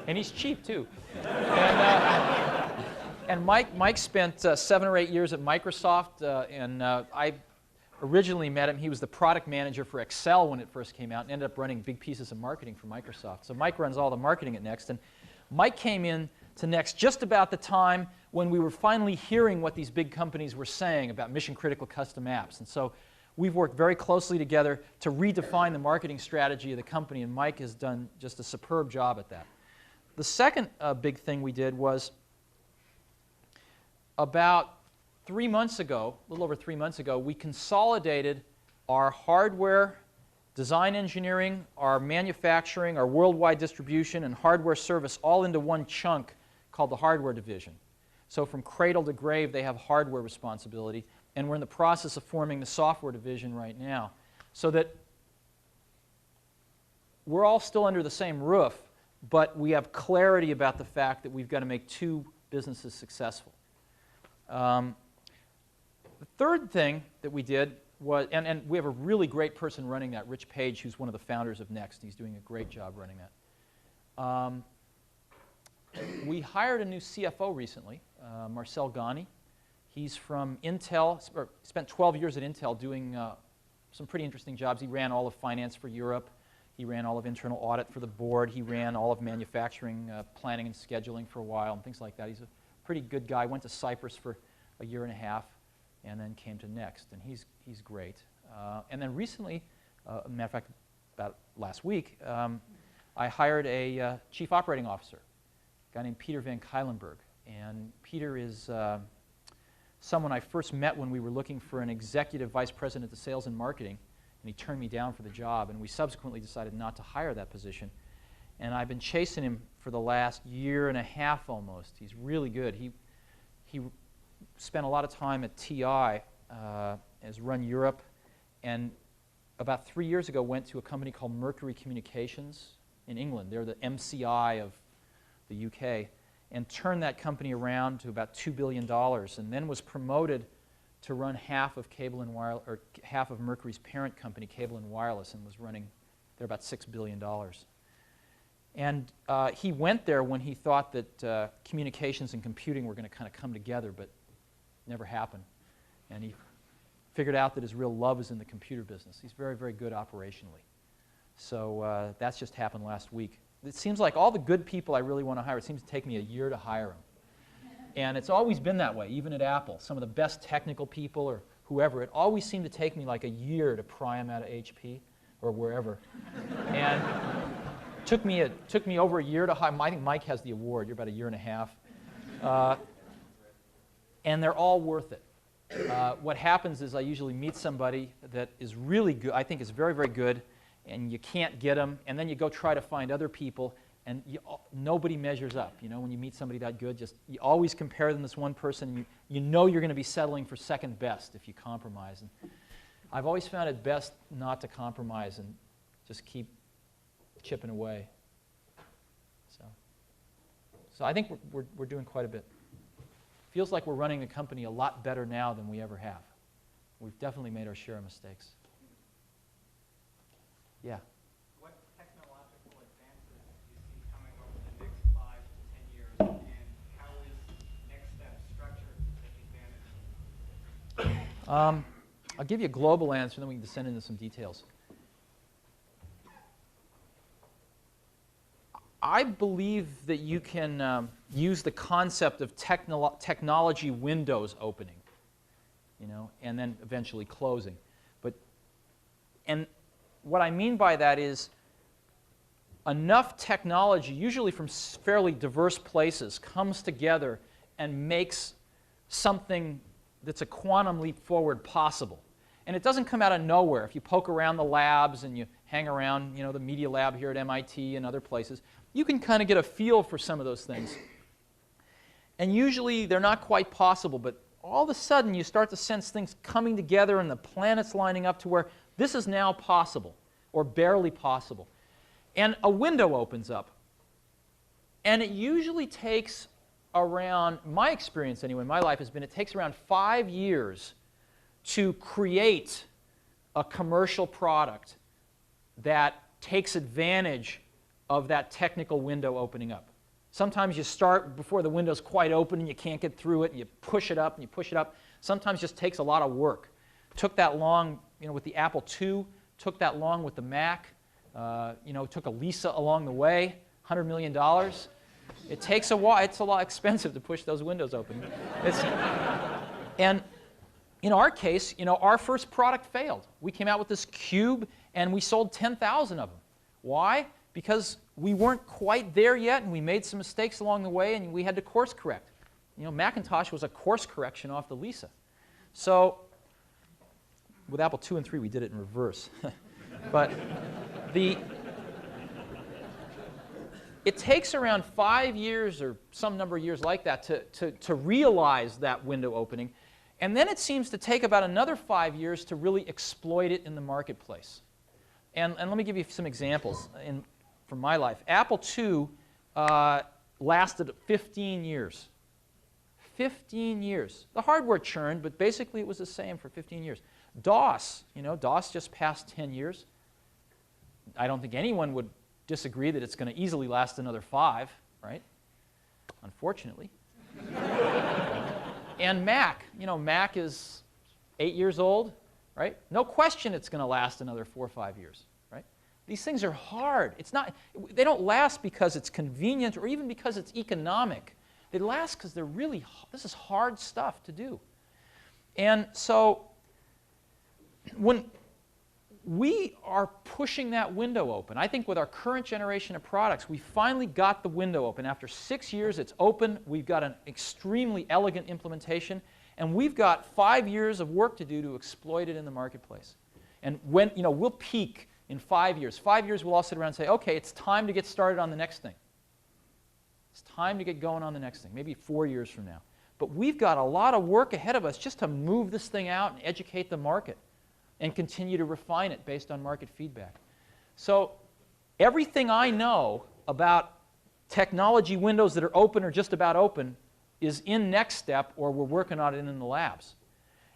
And he's cheap, too. And Mike spent 7 or 8 years at Microsoft, and I originally met him. He was the product manager for Excel when it first came out and ended up running big pieces of marketing for Microsoft. So Mike runs all the marketing at Next. And Mike came in to Next just about the time when we were finally hearing what these big companies were saying about mission-critical custom apps. And so we've worked very closely together to redefine the marketing strategy of the company, and Mike has done just a superb job at that. The second big thing we did was about 3 months ago, a little over 3 months ago, we consolidated our hardware, design engineering, our manufacturing, our worldwide distribution, and hardware service all into one chunk called the hardware division. So from cradle to grave, they have hardware responsibility, and we're in the process of forming the software division right now, so that we're all still under the same roof, but we have clarity about the fact that we've got to make 2 businesses successful. The third thing that we did was, and we have a really great person running that, Rich Page, who's one of the founders of Next. He's doing a great job running that. We hired a new CFO recently, Marcel Ghani. He's from Intel, spent 12 years at Intel doing some pretty interesting jobs. He ran all of finance for Europe. He ran all of internal audit for the board. He ran all of manufacturing, planning and scheduling for a while and things like that. He's a pretty good guy. Went to Cyprus for a year and a half and then came to Next, and he's great. And then recently, as a matter of fact, about last week, I hired a chief operating officer, a guy named Peter Van Kuylenburg. And Peter is someone I first met when we were looking for an executive vice president of sales and marketing, and he turned me down for the job, and we subsequently decided not to hire that position. And I've been chasing him for the last year and a half almost. He's really good. He spent a lot of time at TI, has run Europe, and about 3 years ago went to a company called Mercury Communications in England. They're the MCI of the UK, and turned that company around to about $2 billion, and then was promoted to run half of Cable and Wireless, or half of Mercury's parent company, Cable and Wireless, and was running there about $6 billion. And he went there when he thought that communications and computing were going to kind of come together, but never happened. And he figured out that his real love is in the computer business. He's very, very good operationally. So that's just happened last week. It seems like all the good people I really want to hire, it seems to take me a year to hire them. And it's always been that way, even at Apple. Some of the best technical people or whoever, it always seemed to take me like a year to pry them out of HP or wherever. And took me over a year to hire. I think Mike has the award. You're about a year and a half. And they're all worth it. What happens is I usually meet somebody that is really good, I think is very, very good, and you can't get them, and then you go try to find other people, and nobody measures up. You know, when you meet somebody that good, you always compare them to this one person. You know you're going to be settling for second best if you compromise. And I've always found it best not to compromise and just keep chipping away. So I think we're doing quite a bit. Feels like we're running the company a lot better now than we ever have. We've definitely made our share of mistakes. Yeah. What technological advances do you see coming over the next 5 to 10 years, and how is Next Step structured to take advantage of it? I'll give you a global answer, then we can descend into some details. I believe that you can use the concept of technology windows opening, you know, and then eventually closing. And what I mean by that is enough technology, usually from fairly diverse places, comes together and makes something that's a quantum leap forward possible. And it doesn't come out of nowhere. If you poke around the labs and you hang around, you know, the Media Lab here at MIT and other places, you can kind of get a feel for some of those things. And usually they're not quite possible, but all of a sudden you start to sense things coming together and the planets lining up to where this is now possible, or barely possible. And a window opens up. And it usually takes around, my experience anyway, in my life has been, it takes around 5 years to create a commercial product that takes advantage of that technical window opening up. Sometimes you start before the window's quite open and you can't get through it, and you push it up and you push it up. Sometimes it just takes a lot of work. Took that long, with the Apple II, took that long with the Mac, took a Lisa along the way, $100 million. It takes a while. It's a lot expensive to push those windows open. And in our case, our first product failed. We came out with this Cube, and we sold 10,000 of them. Why? Because we weren't quite there yet, and we made some mistakes along the way, and we had to course correct. Macintosh was a course correction off the Lisa. So with Apple II and III, we did it in reverse. But it takes around 5 years or some number of years like that to realize that window opening. And then it seems to take about another 5 years to really exploit it in the marketplace. And let me give you some examples from my life. Apple II lasted 15 years. 15 years. The hardware churned, but basically it was the same for 15 years. DOS, DOS just passed 10 years. I don't think anyone would disagree that it's going to easily last another 5, right? Unfortunately. And Mac, Mac is 8 years old, right? No question it's going to last another 4 or 5 years, right? These things are hard. They don't last because it's convenient or even because it's economic. They last because they're really, this is hard stuff to do. And so when we are pushing that window open, I think with our current generation of products, we finally got the window open. After 6 years, it's open. We've got an extremely elegant implementation. And we've got 5 years of work to do to exploit it in the marketplace. And when, we'll peak in 5 years. 5 years, we'll all sit around and say, okay, it's time to get started on the next thing. It's time to get going on the next thing, maybe 4 years from now. But we've got a lot of work ahead of us just to move this thing out and educate the market and continue to refine it based on market feedback. So everything I know about technology windows that are open or just about open is in Next Step, or we're working on it in the labs.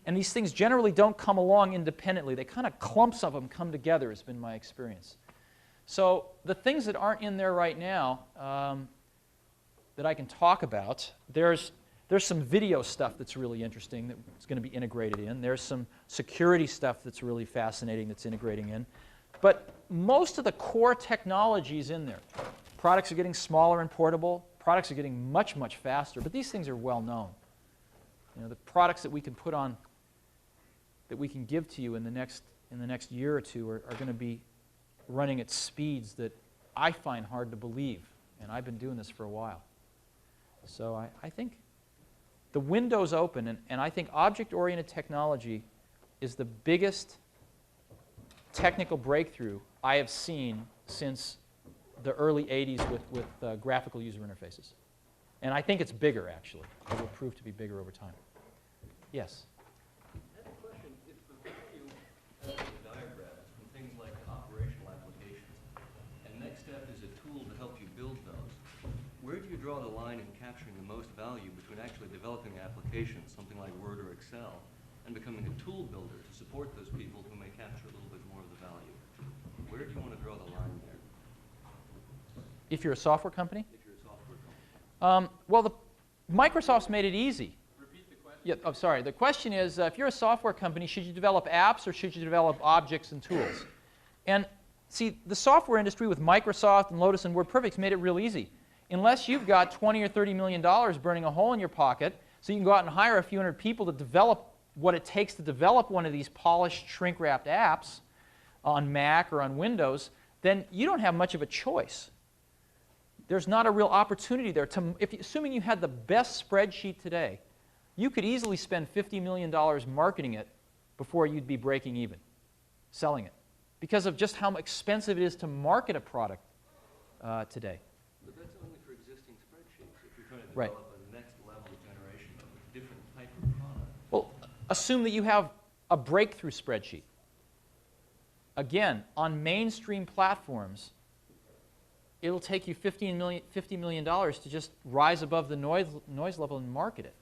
And these things generally don't come along independently. They kind of clumps of them come together, has been my experience. So the things that aren't in there right now that I can talk about, there's some video stuff that's really interesting that's going to be integrated in. There's some security stuff that's really fascinating that's integrating in. But most of the core technology is in there. Products are getting smaller and portable. Products are getting much, much faster. But these things are well known. The products that we can put on, that we can give to you in the next year or two are going to be running at speeds that I find hard to believe. And I've been doing this for a while. So I think the window's open, and I think object-oriented technology is the biggest technical breakthrough I have seen since the early 80s with graphical user interfaces. And I think it's bigger, actually. It will prove to be bigger over time. Yes? I have a question. If the value of the diagrams from things like operational applications, and Next Step is a tool to help you build those, where do you draw the line in capturing the most value between actually developing applications, something like Word or Excel, and becoming a tool builder to support those people who may capture a little bit more of the value? Where do you want to draw the line there? If you're a software company? If you're a software company. Well, Microsoft's made it easy. Repeat the question. Yeah, oh, sorry. The question is, if you're a software company, should you develop apps or should you develop objects and tools? And see, the software industry with Microsoft and Lotus and WordPerfect's made it real easy. Unless you've got $20 or $30 million burning a hole in your pocket, so you can go out and hire a few hundred people to develop what it takes to develop one of these polished, shrink-wrapped apps on Mac or on Windows, then you don't have much of a choice. There's not a real opportunity there. Assuming you had the best spreadsheet today, you could easily spend $50 million marketing it before you'd be breaking even, selling it, because of just how expensive it is to market a product today. But that's only for existing spreadsheets. If you're trying to develop a next level generation of a different type of product. Well, assume that you have a breakthrough spreadsheet. Again, on mainstream platforms, it'll take you $50 million to just rise above the noise level and market it.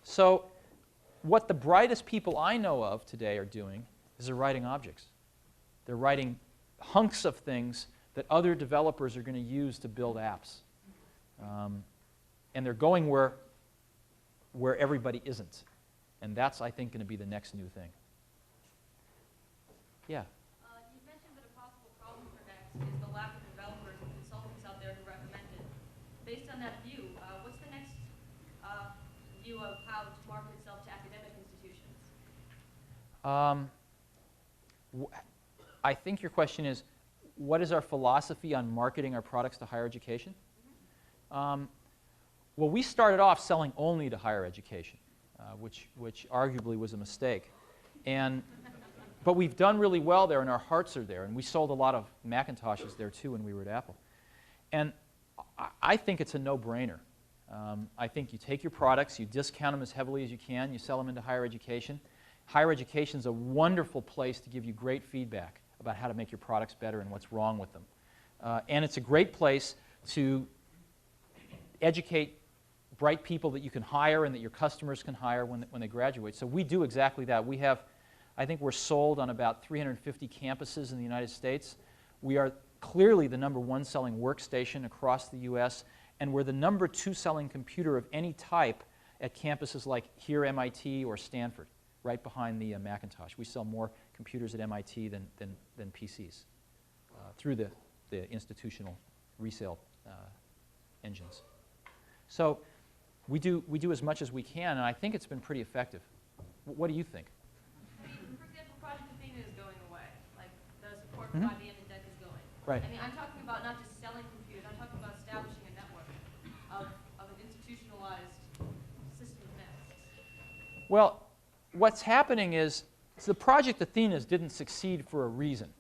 So what the brightest people I know of today are doing is they're writing objects. They're writing hunks of things that other developers are going to use to build apps. And they're going where everybody isn't. And that's, I think, going to be the next new thing. Yeah? You mentioned that a possible problem for Next is the lack of developers and consultants out there who recommend it. Based on that view, what's the next view of how to market itself to academic institutions? I think your question is, what is our philosophy on marketing our products to higher education? Well, we started off selling only to higher education, which arguably was a mistake. But we've done really well there, and our hearts are there. And we sold a lot of Macintoshes there, too, when we were at Apple. And I think it's a no-brainer. I think you take your products, you discount them as heavily as you can, you sell them into higher education. Higher education is a wonderful place to give you great feedback about how to make your products better and what's wrong with them. And it's a great place to educate bright people that you can hire and that your customers can hire when they graduate. So we do exactly that. We have, I think we're sold on about 350 campuses in the United States. We are clearly the #1 selling workstation across the US, and we're the #2 selling computer of any type at campuses like here, MIT, or Stanford, right behind the Macintosh. We sell more computers at MIT than PCs through the institutional resale engines. So we do as much as we can, and I think it's been pretty effective. What do you think? I mean, for example, Project Athena is going away. Like, the support for IBM and DEC is going. Right. I mean, I'm talking about not just selling computers, I'm talking about establishing a network of an institutionalized system of Next. Well, what's happening is the Project Athenas didn't succeed for a reason.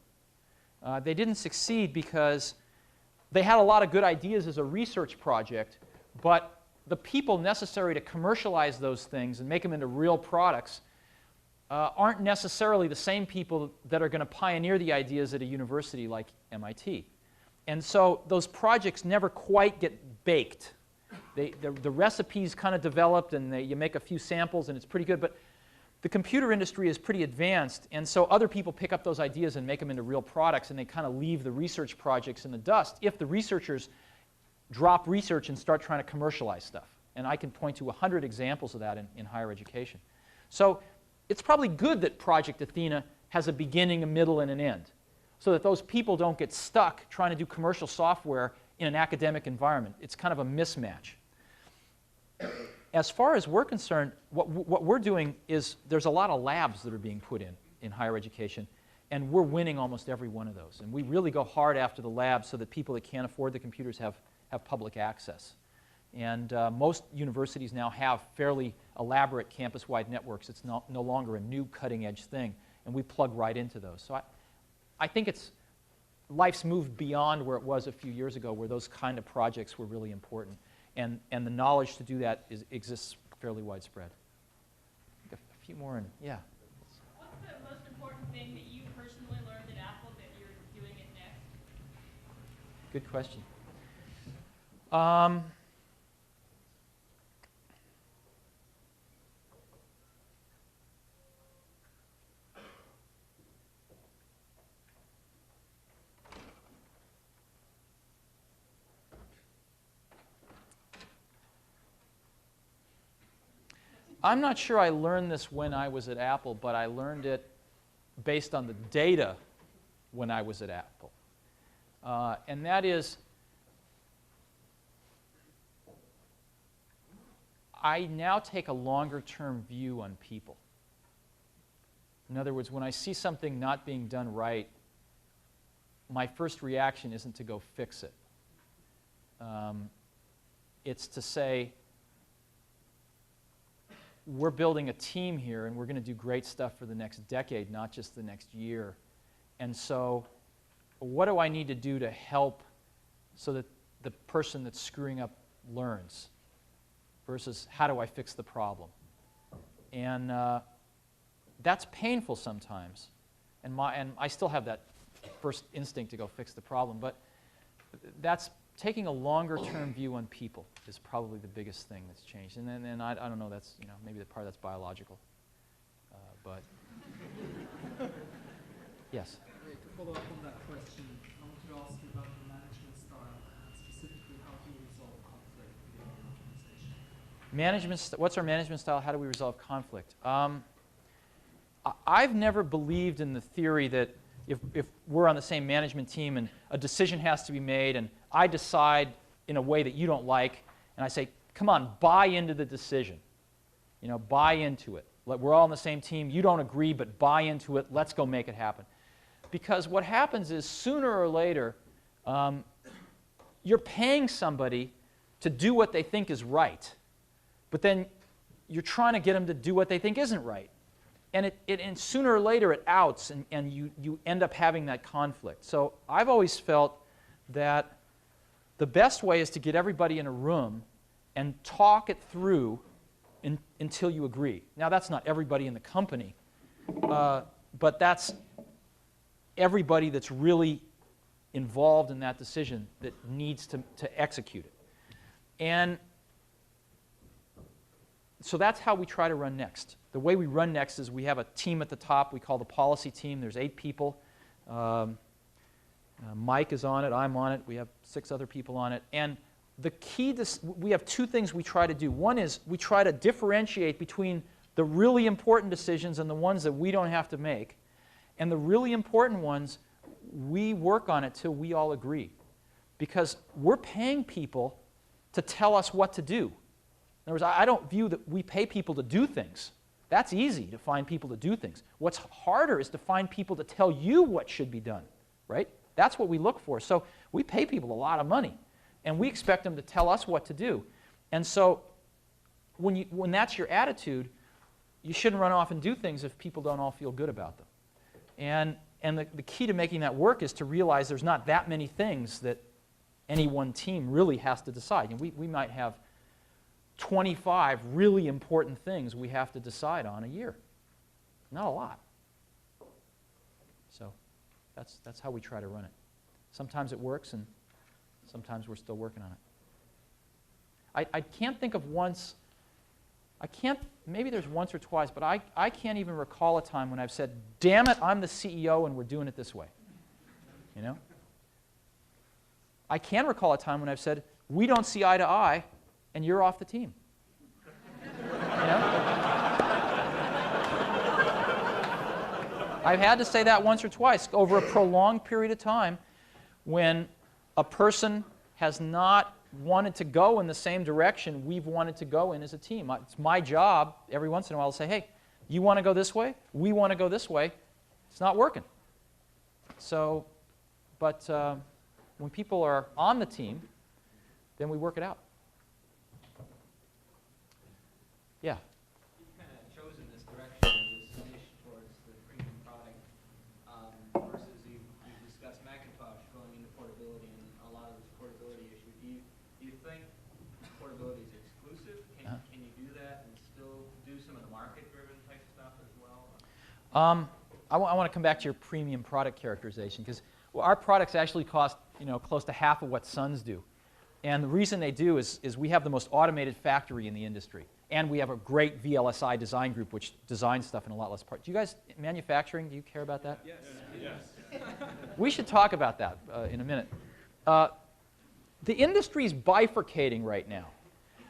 They didn't succeed because they had a lot of good ideas as a research project, but the people necessary to commercialize those things and make them into real products aren't necessarily the same people that are going to pioneer the ideas at a university like MIT. And so those projects never quite get baked. The recipe's kind of developed, and you make a few samples, and it's pretty good. But the computer industry is pretty advanced, and so other people pick up those ideas and make them into real products, and they kind of leave the research projects in the dust if the researchers drop research and start trying to commercialize stuff. And I can point to 100 examples of that in higher education. So it's probably good that Project Athena has a beginning, a middle, and an end, so that those people don't get stuck trying to do commercial software in an academic environment. It's kind of a mismatch. As far as we're concerned, what we're doing is there's a lot of labs that are being put in higher education, and we're winning almost every one of those. And we really go hard after the labs so that people that can't afford the computers have public access. And most universities now have fairly elaborate campus-wide networks. It's no longer a new cutting-edge thing, and we plug right into those. So I think life's moved beyond where it was a few years ago, where those kind of projects were really important. And the knowledge to do that exists fairly widespread. A few more, and yeah. What's the most important thing that you personally learned at Apple that you're doing at Next? Good question. I'm not sure I learned this when I was at Apple, but I learned it based on the data when I was at Apple. And that is, I now take a longer-term view on people. In other words, when I see something not being done right, my first reaction isn't to go fix it. It's to say, we're building a team here, and we're going to do great stuff for the next decade, not just the next year. And so what do I need to do to help so that the person that's screwing up learns versus how do I fix the problem? And that's painful sometimes. And I still have that first instinct to go fix the problem. But that's taking a longer-term view on people is probably the biggest thing that's changed. And then I don't know, that's, maybe the part that's biological. But yes? To follow up on that question, I want to ask you about the management style and specifically how do you resolve conflict within your organization? What's our management style? How do we resolve conflict? I've never believed in the theory that if we're on the same management team and a decision has to be made and I decide in a way that you don't like and I say, come on, buy into the decision. Buy into it. We're all on the same team. You don't agree, but buy into it. Let's go make it happen. Because what happens is sooner or later, you're paying somebody to do what they think is right, but then you're trying to get them to do what they think isn't right. And sooner or later it outs, and you end up having that conflict. So I've always felt that the best way is to get everybody in a room and talk it through until you agree. Now, that's not everybody in the company, but that's everybody that's really involved in that decision that needs to execute it. And so that's how we try to run Next. The way we run Next is we have a team at the top we call the policy team. There's 8 people. Mike is on it. I'm on it. We have 6 other people on it. And the key to, we have 2 things we try to do. One is we try to differentiate between the really important decisions and the ones that we don't have to make. And the really important ones, we work on it till we all agree. Because we're paying people to tell us what to do. In other words, I don't view that we pay people to do things. That's easy, to find people to do things. What's harder is to find people to tell you what should be done, right? That's what we look for. So we pay people a lot of money, and we expect them to tell us what to do. And so when that's your attitude, you shouldn't run off and do things if people don't all feel good about them. And the key to making that work is to realize there's not that many things that any one team really has to decide. And we might have 25 really important things we have to decide on a year. Not a lot. So that's how we try to run it. Sometimes it works, and sometimes we're still working on it. I can't think of once, maybe there's once or twice, but I can't even recall a time when I've said, damn it, I'm the CEO and we're doing it this way. I can recall a time when I've said, we don't see eye to eye, and you're off the team. I've had to say that once or twice over a prolonged period of time when a person has not wanted to go in the same direction we've wanted to go in as a team. It's my job every once in a while to say, hey, you want to go this way? We want to go this way. It's not working. So, but when people are on the team, then we work it out. Yeah? You've kind of chosen this direction, this niche towards the premium product, versus you've discussed Macintosh going into portability and a lot of this portability issue. Do you think portability is exclusive? Can you do that and still do some of the market-driven type stuff as well? I want to come back to your premium product characterization, because our products actually cost close to half of what Sun's do. And the reason they do is we have the most automated factory in the industry. And we have a great VLSI design group which designs stuff in a lot less parts. Do you guys, manufacturing, do you care about that? Yes. Yes. We should talk about that in a minute. The industry is bifurcating right now.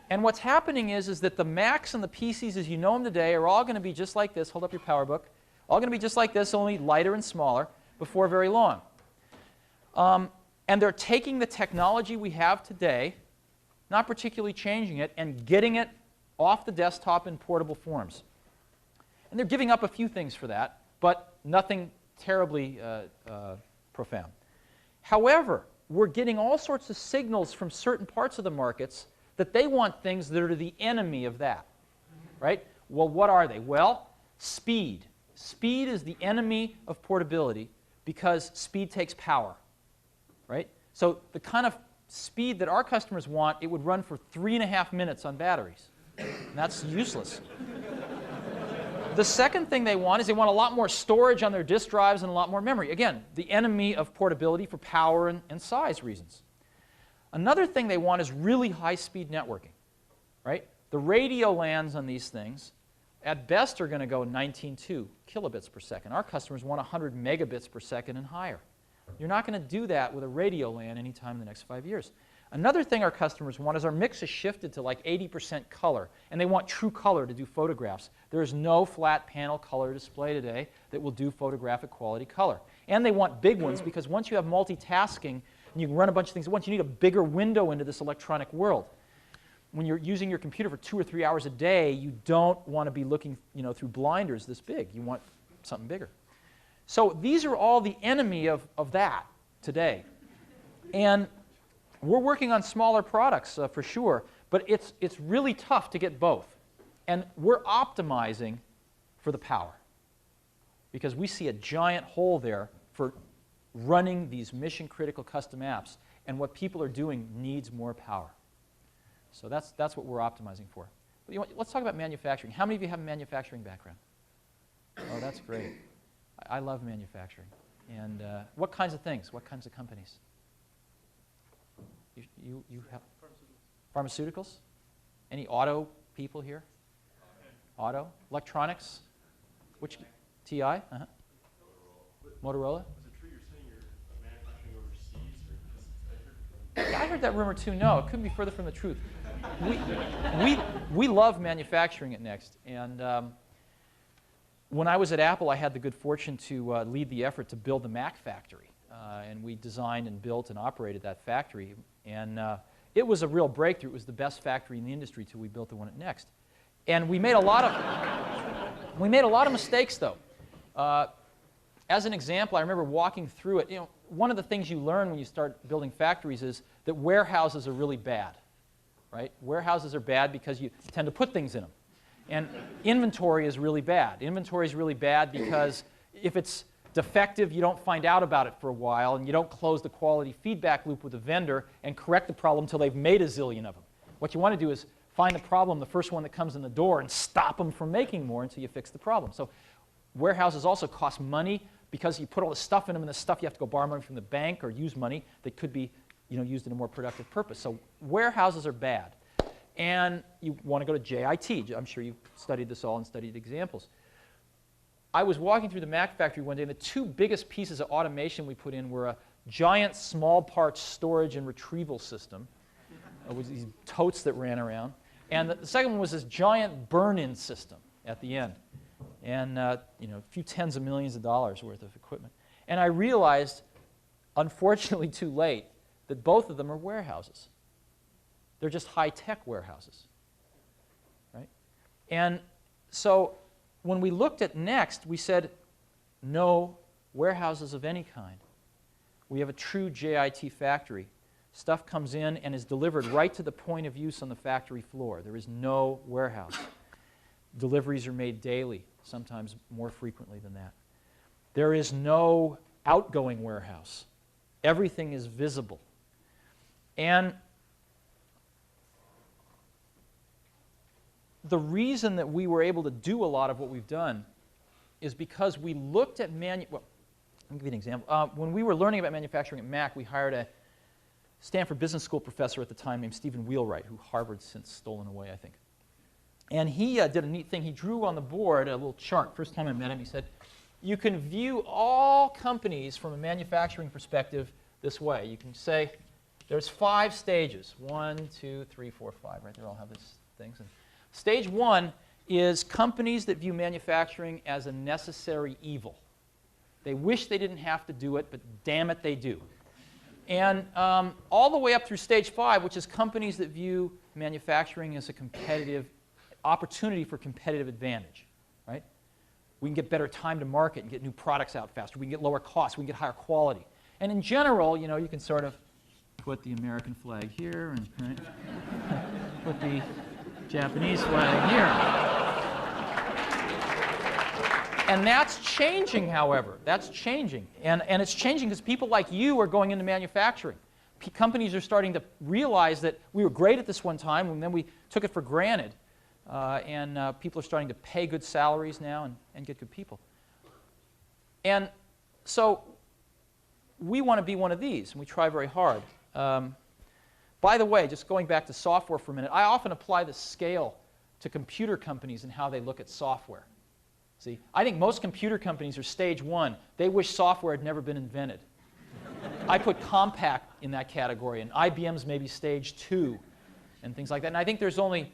And what's happening is that the Macs and the PCs as you know them today are all going to be just like this. Hold up your PowerBook. All going to be just like this, only lighter and smaller before very long. And they're taking the technology we have today, not particularly changing it, and getting it off the desktop in portable forms. And they're giving up a few things for that, but nothing terribly profound. However, we're getting all sorts of signals from certain parts of the markets that they want things that are the enemy of that, right? Well, what are they? Well, speed. Speed is the enemy of portability because speed takes power, right? So the kind of speed that our customers want, it would run for 3.5 minutes on batteries. And that's useless. The second thing they want is they want a lot more storage on their disk drives and a lot more memory. Again, the enemy of portability for power and size reasons. Another thing they want is really high-speed networking, right? The radio LANs on these things, at best, are going to go 19.2 kilobits per second. Our customers want 100 megabits per second and higher. You're not going to do that with a radio LAN anytime in the next 5 years. Another thing our customers want is our mix has shifted to like 80% color, and they want true color to do photographs. There is no flat panel color display today that will do photographic quality color. And they want big ones because once you have multitasking and you can run a bunch of things at once, you need a bigger window into this electronic world. When you're using your computer for 2 or 3 hours a day, you don't want to be looking, through blinders this big. You want something bigger. So these are all the enemy of that today. And we're working on smaller products for sure, but it's really tough to get both. And we're optimizing for the power because we see a giant hole there for running these mission-critical custom apps, and what people are doing needs more power. So that's what we're optimizing for. But let's talk about manufacturing. How many of you have a manufacturing background? Oh, that's great. I love manufacturing. And what kinds of things? What kinds of companies? You have pharmaceuticals? Any auto people here? Auto? Electronics? Which? TI? Uh-huh. Motorola? Is it true you're saying you're manufacturing overseas? Or just, I heard that rumor too. No, it couldn't be further from the truth. We love manufacturing at Next. And when I was at Apple, I had the good fortune to lead the effort to build the Mac factory. And we designed and built and operated that factory. And it was a real breakthrough. It was the best factory in the industry till we built the one at Next. And we made a lot of mistakes, though. As an example, I remember walking through it. One of the things you learn when you start building factories is that warehouses are really bad, right? Warehouses are bad because you tend to put things in them. And inventory is really bad. Inventory is really bad because if it's defective, you don't find out about it for a while, and you don't close the quality feedback loop with the vendor and correct the problem until they've made a zillion of them. What you want to do is find the problem, the first one that comes in the door, and stop them from making more until you fix the problem. So warehouses also cost money because you put all the stuff in them, and the stuff you have to go borrow money from the bank or use money that could be used in a more productive purpose. So warehouses are bad. And you want to go to JIT. I'm sure you've studied this all and studied examples. I was walking through the Mac factory one day, and the two biggest pieces of automation we put in were a giant small parts storage and retrieval system with these totes that ran around. And the second one was this giant burn-in system at the end. And a few tens of millions of dollars worth of equipment. And I realized, unfortunately too late, that both of them are warehouses. They're just high-tech warehouses, right? And so when we looked at Next, we said, no warehouses of any kind. We have a true JIT factory. Stuff comes in and is delivered right to the point of use on the factory floor. There is no warehouse. Deliveries are made daily, sometimes more frequently than that. There is no outgoing warehouse. Everything is visible. And the reason that we were able to do a lot of what we've done is because we looked at let me give you an example. When we were learning about manufacturing at Mac, we hired a Stanford Business School professor at the time named Stephen Wheelwright, who Harvard's since stolen away, I think. And he did a neat thing. He drew on the board a little chart. First time I met him, he said, you can view all companies from a manufacturing perspective this way. You can say there's 5 stages. 1, 2, 3, 4, 5, right? They all have these things. And stage 1 is companies that view manufacturing as a necessary evil. They wish they didn't have to do it, but damn it, they do. And all the way up through stage 5, which is companies that view manufacturing as a competitive opportunity for competitive advantage, right? We can get better time to market and get new products out faster. We can get lower costs. We can get higher quality. And in general, you can sort of put the American flag here and right? Put the Japanese flag here. And that's changing, however. That's changing. And it's changing because people like you are going into manufacturing. Companies are starting to realize that we were great at this one time, and then we took it for granted. And people are starting to pay good salaries now and get good people. And so we want to be one of these, and we try very hard. By the way, just going back to software for a minute, I often apply the scale to computer companies and how they look at software. See, I think most computer companies are stage 1. They wish software had never been invented. I put Compaq in that category, and IBM's maybe stage 2, and things like that. And I think there's only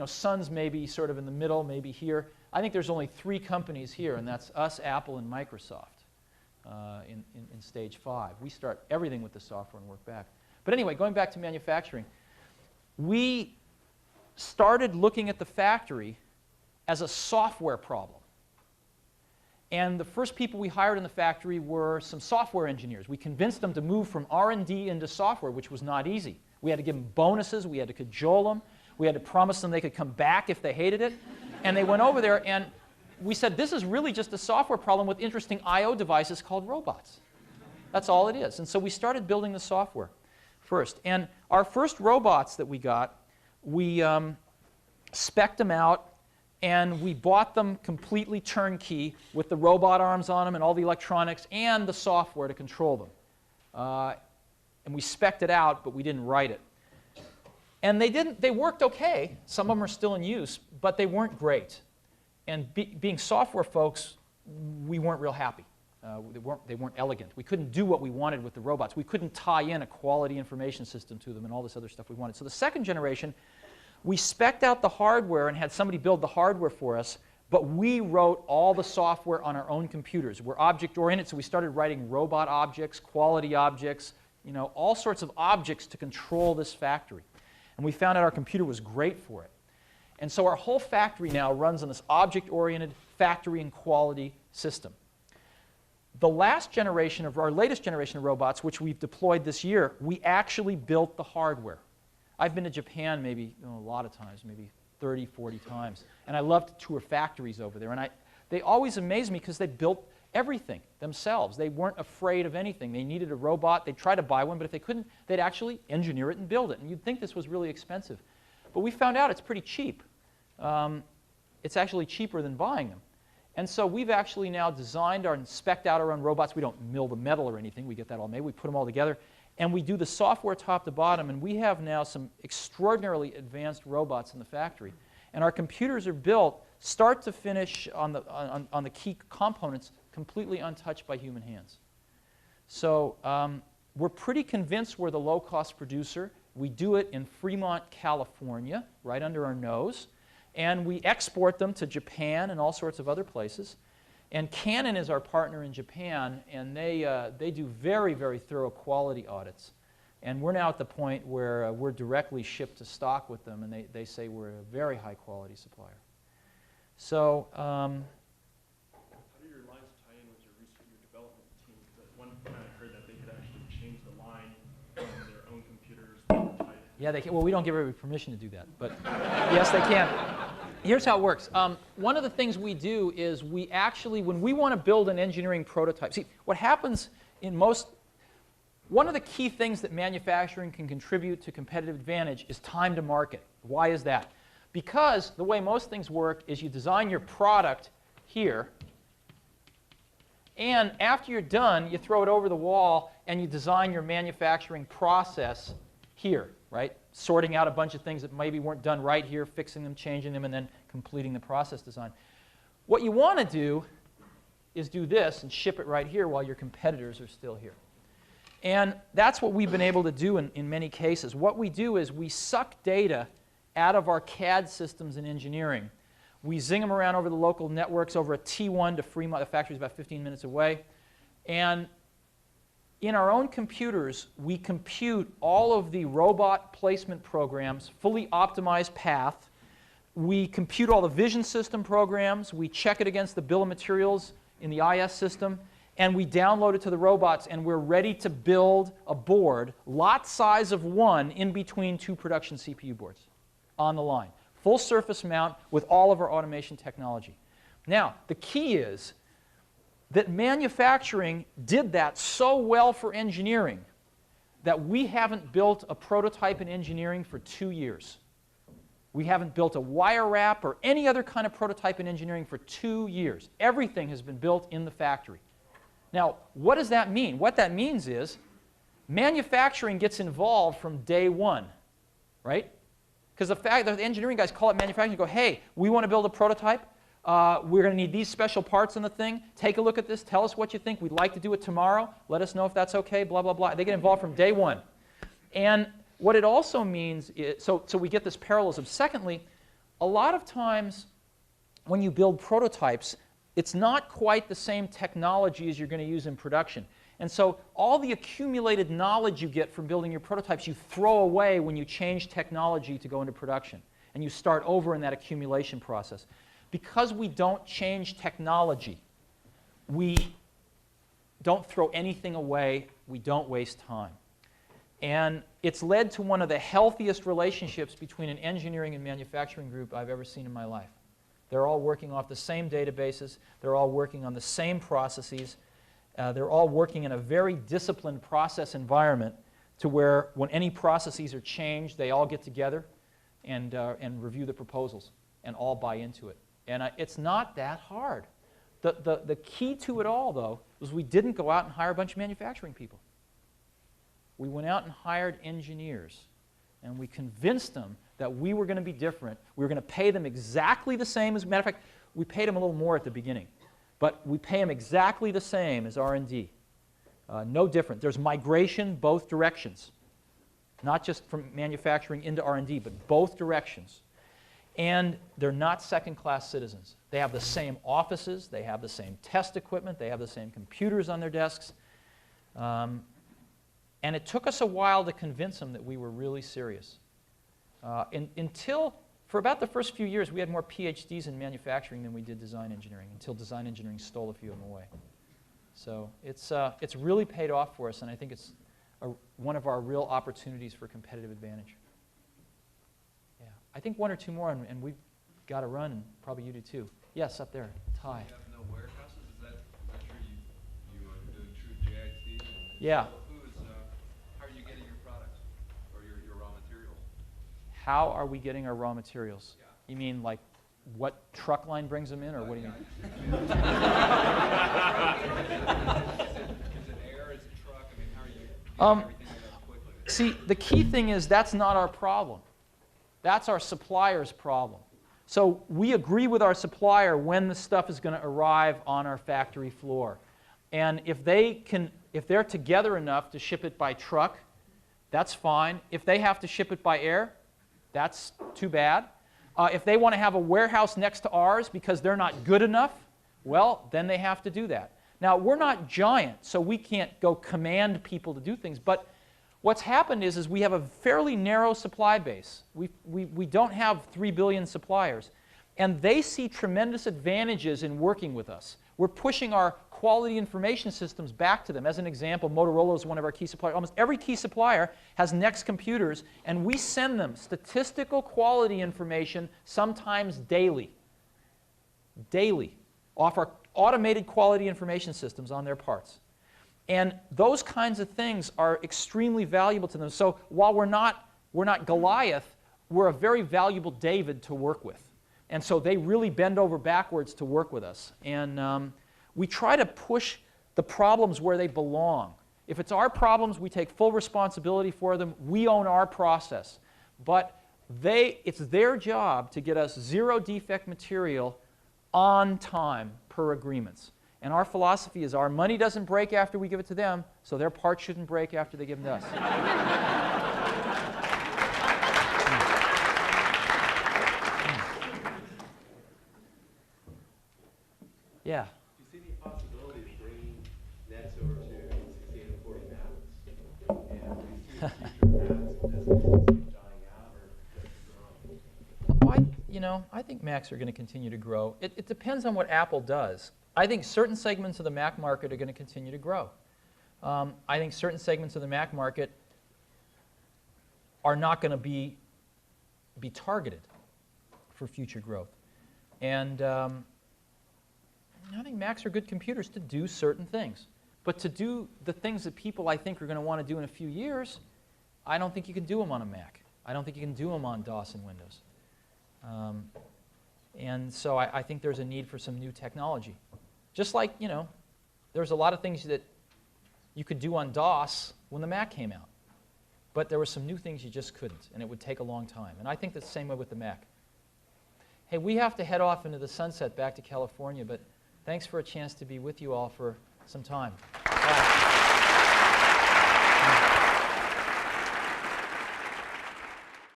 Sun's maybe sort of in the middle, maybe here. I think there's only 3 companies here, and that's us, Apple, and Microsoft in stage 5. We start everything with the software and work back. But anyway, going back to manufacturing, we started looking at the factory as a software problem. And the first people we hired in the factory were some software engineers. We convinced them to move from R&D into software, which was not easy. We had to give them bonuses. We had to cajole them. We had to promise them they could come back if they hated it. And they went over there, and we said, this is really just a software problem with interesting I/O devices called robots. That's all it is. And so we started building the software first. And our first robots that we got, we spec'd them out, and we bought them completely turnkey with the robot arms on them and all the electronics and the software to control them. And we spec'd it out, but we didn't write it. And they worked okay. Some of them are still in use, but they weren't great. And being software folks, we weren't real happy. They weren't elegant. We couldn't do what we wanted with the robots. We couldn't tie in a quality information system to them and all this other stuff we wanted. So the second generation, we spec'd out the hardware and had somebody build the hardware for us, but we wrote all the software on our own computers. We're object-oriented, so we started writing robot objects, quality objects, all sorts of objects to control this factory. And we found out our computer was great for it. And so our whole factory now runs on this object-oriented factory and quality system. The latest generation of robots, which we've deployed this year, we actually built the hardware. I've been to Japan maybe a lot of times, maybe 30, 40 times. And I love to tour factories over there. And they always amaze me because they built everything themselves. They weren't afraid of anything. They needed a robot. They'd try to buy one, but if they couldn't, they'd actually engineer it and build it. And you'd think this was really expensive. But we found out it's pretty cheap. It's actually cheaper than buying them. And so we've actually now designed and spec'd out our own robots. We don't mill the metal or anything. We get that all made. We put them all together. And we do the software top to bottom. And we have now some extraordinarily advanced robots in the factory. And our computers are built start to finish on the key components completely untouched by human hands. So we're pretty convinced we're the low-cost producer. We do it in Fremont, California, right under our nose. And we export them to Japan and all sorts of other places. And Canon is our partner in Japan, and they do very, very thorough quality audits. And we're now at the point where we're directly shipped to stock with them, and they say we're a very high-quality supplier. So how do your lines tie in with your research, your development team? Because at one point I heard that they could actually change the line on their own computers. Yeah, they can. Well, we don't give everybody permission to do that, but yes, they can. Here's how it works. One of the things we do is we actually, when we want to build an engineering prototype, see, what happens in one of the key things that manufacturing can contribute to competitive advantage is time to market. Why is that? Because the way most things work is you design your product here, and after you're done, you throw it over the wall and you design your manufacturing process here, right? Sorting out a bunch of things that maybe weren't done right here, fixing them, changing them, and then completing the process design. What you want to do is do this and ship it right here while your competitors are still here. And that's what we've been able to do in many cases. What we do is we suck data out of our CAD systems in engineering. We zing them around over the local networks over a T1 to Fremont. The factory's about 15 minutes away. And in our own computers, we compute all of the robot placement programs, fully optimized path. We compute all the vision system programs. We check it against the bill of materials in the IS system. And we download it to the robots, and we're ready to build a board, lot size of 1, in between 2 production CPU boards on the line. Full surface mount with all of our automation technology. Now, the key is that manufacturing did that so well for engineering that we haven't built a prototype in engineering for 2 years. We haven't built a wire wrap or any other kind of prototype in engineering for 2 years. Everything has been built in the factory. Now, what does that mean? What that means is Manufacturing gets involved from day one, right? Because the fact that the engineering guys call it manufacturing and go, hey, we want to build a prototype. We're going to need these special parts on the thing. Take a look at this. Tell us what you think. We'd like to do it tomorrow. Let us know if that's okay, blah, blah, blah. They get involved from day one. And what it also means is, so we get this parallelism. Secondly, a lot of times when you build prototypes, it's not quite the same technology as you're going to use in production. And so all the accumulated knowledge you get from building your prototypes, you throw away when you change technology to go into production. And you start over in that accumulation process. Because we don't change technology, we don't throw anything away, we don't waste time. And it's led to one of the healthiest relationships between an engineering and manufacturing group I've ever seen in my life. They're all working off the same databases, they're all working on the same processes, they're all working in a very disciplined process environment to where when any processes are changed, they all get together and review the proposals and all buy into it. And it's not that hard. The key to it all, though, was we didn't go out and hire a bunch of manufacturing people. We went out and hired engineers, and we convinced them that we were going to be different. We were going to pay them exactly the same. As a matter of fact, we paid them a little more at the beginning, but we pay them exactly the same as R&D. No different. There's migration both directions, not just from manufacturing into R&D, but both directions. And they're not second-class citizens. They have the same offices, they have the same test equipment, they have the same computers on their desks. And it took us a while to convince them that we were really serious. For about the first few years, we had more PhDs in manufacturing than we did design engineering, until design engineering stole a few of them away. So it's really paid off for us, and I think it's one of our real opportunities for competitive advantage. Yeah, I think one or two more, and we've got to run, and probably you do too. Yes, up there, Ty. You have no warehouses? Is that true? You are doing true JIT? Yeah. How are you getting your products or your raw materials? How are we getting our raw materials? Yeah. You mean like what truck line brings them in, or what do you mean? Is it air? Is it truck? I mean, how are you getting everything up quickly? See, the key thing is that's not our problem. That's our supplier's problem. So we agree with our supplier when the stuff is going to arrive on our factory floor. And if they're together enough to ship it by truck, that's fine. If they have to ship it by air, that's too bad. If they want to have a warehouse next to ours because they're not good enough, well, then they have to do that. Now, we're not giant, so we can't go command people to do things. But what's happened is we have a fairly narrow supply base. We don't have 3 billion suppliers. And they see tremendous advantages in working with us. We're pushing our quality information systems back to them. As an example, Motorola is one of our key suppliers. Almost every key supplier has Next computers, and we send them statistical quality information sometimes daily. Daily, off our automated quality information systems on their parts. And those kinds of things are extremely valuable to them. So while we're not Goliath, we're a very valuable David to work with. And so they really bend over backwards to work with us. And we try to push the problems where they belong. If it's our problems, we take full responsibility for them. We own our process. But it's their job to get us zero defect material on time per agreements. And our philosophy is our money doesn't break after we give it to them, so their parts shouldn't break after they give them to us. Yeah. Do you see any possibility of bringing NETs over to 6840 Macs? And do you see the future Macs business dying out or just growing? I think Macs are going to continue to grow. It depends on what Apple does. I think certain segments of the Mac market are going to continue to grow. I think certain segments of the Mac market are not going to be targeted for future growth. And I think Macs are good computers to do certain things. But to do the things that people, I think, are going to want to do in a few years, I don't think you can do them on a Mac. I don't think you can do them on DOS and Windows. And so I think there's a need for some new technology. Just like, there's a lot of things that you could do on DOS when the Mac came out. But there were some new things you just couldn't, and it would take a long time. And I think that's the same way with the Mac. Hey, we have to head off into the sunset back to California, but thanks for a chance to be with you all for some time. Bye.